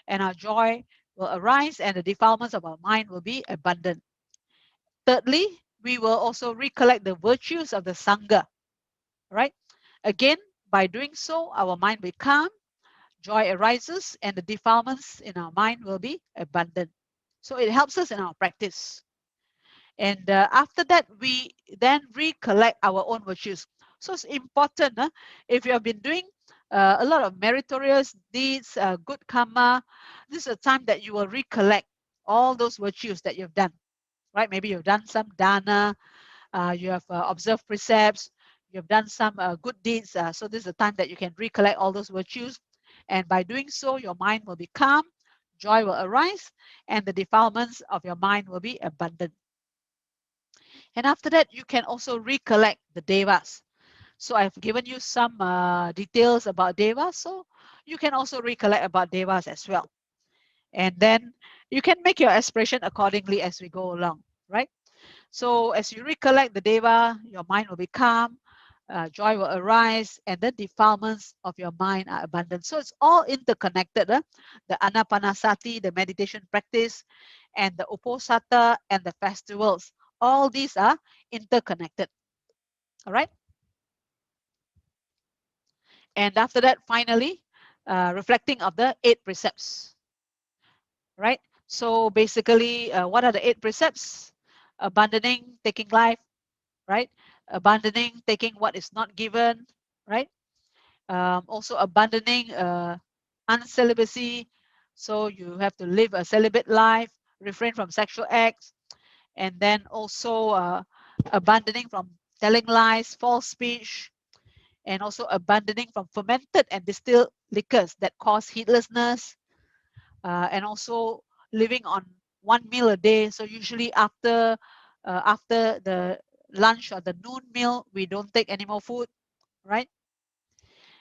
and our joy will arise and the defilements of our mind will be abundant. Thirdly, we will also recollect the virtues of the Sangha, right? Again, by doing so, our mind will calm, joy arises, and the defilements in our mind will be abundant. So it helps us in our practice. And after that, we then recollect our own virtues. So it's important if you have been doing a lot of meritorious deeds, good karma. This is a time that you will recollect all those virtues that you've done, right? Maybe you've done some dana, you have observed precepts, you've done some good deeds. So this is a time that you can recollect all those virtues. And by doing so, your mind will be calm, joy will arise, and the defilements of your mind will be abundant. And after that, you can also recollect the devas. So I've given you some details about devas, so you can also recollect about devas as well. And then you can make your expression accordingly as we go along, right? So as you recollect the deva, your mind will be calm, joy will arise, and the defilements of your mind are abundant. So it's all interconnected. The Anapanasati, the meditation practice, and the Uposatha and the festivals. All these are interconnected. All right. And after that, finally, reflecting of the 8 precepts. Right. So basically, what are the 8 precepts? Abandoning taking life, right? Abandoning taking what is not given, right? Also abandoning uncelibacy. So you have to live a celibate life, refrain from sexual acts, and then also abandoning from telling lies, false speech, and also abandoning from fermented and distilled liquors that cause heedlessness, and also living on one meal a day. So usually after the lunch or the noon meal, we don't take any more food, right?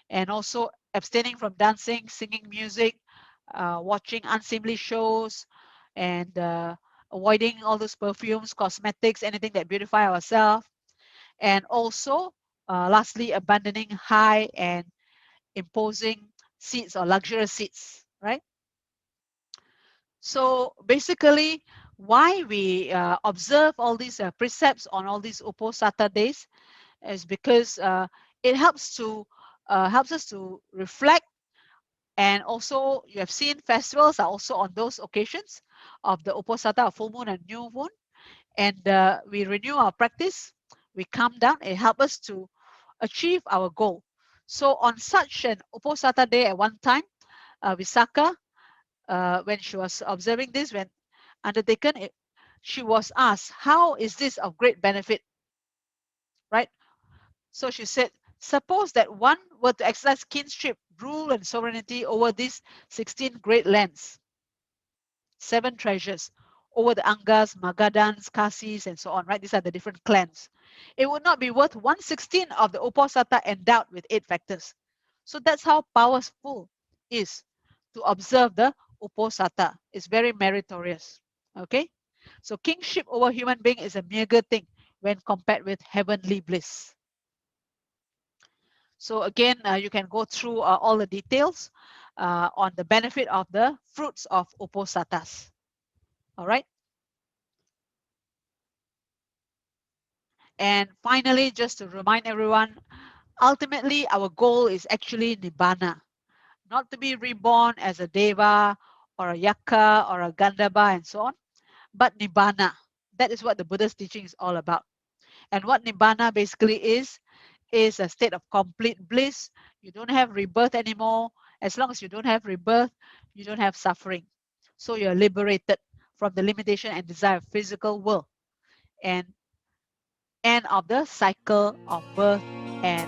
And also abstaining from dancing, singing music, watching unseemly shows, and avoiding all those perfumes, cosmetics, anything that beautify ourselves. And also, lastly, abandoning high and imposing seats or luxurious seats, right? So basically, why we observe all these precepts on all these Uposatha days is because it helps us to reflect, and also you have seen festivals are also on those occasions of the Uposatha, of full moon and new moon, and we renew our practice, we calm down, it helps us to achieve our goal. So on such an Uposatha day at one time, Visakha, when she was observing this, when undertaken, she was asked, how is this of great benefit, right? So she said, suppose that one were to exercise kinship, rule, and sovereignty over these 16 great lands, 7 treasures, over the Angas, Magadhans, Kasis, and so on, right? These are the different clans. It would not be worth 1/16 of the Uposatha endowed with 8 factors. So that's how powerful is to observe the Uposatha. It's very meritorious. Okay? So kingship over human being is a meager thing when compared with heavenly bliss. So again, you can go through all the details on the benefit of the fruits of Uposathas. All right. And finally, just to remind everyone, ultimately our goal is actually Nibbana, not to be reborn as a Deva or a Yaka or a Gandhava and so on, but Nibbana. That is what the Buddha's teaching is all about. And what Nibbana basically is a state of complete bliss. You don't have rebirth anymore. As long as you don't have rebirth, you don't have suffering. So you're liberated from the limitation and desire of physical world and end of the cycle of birth and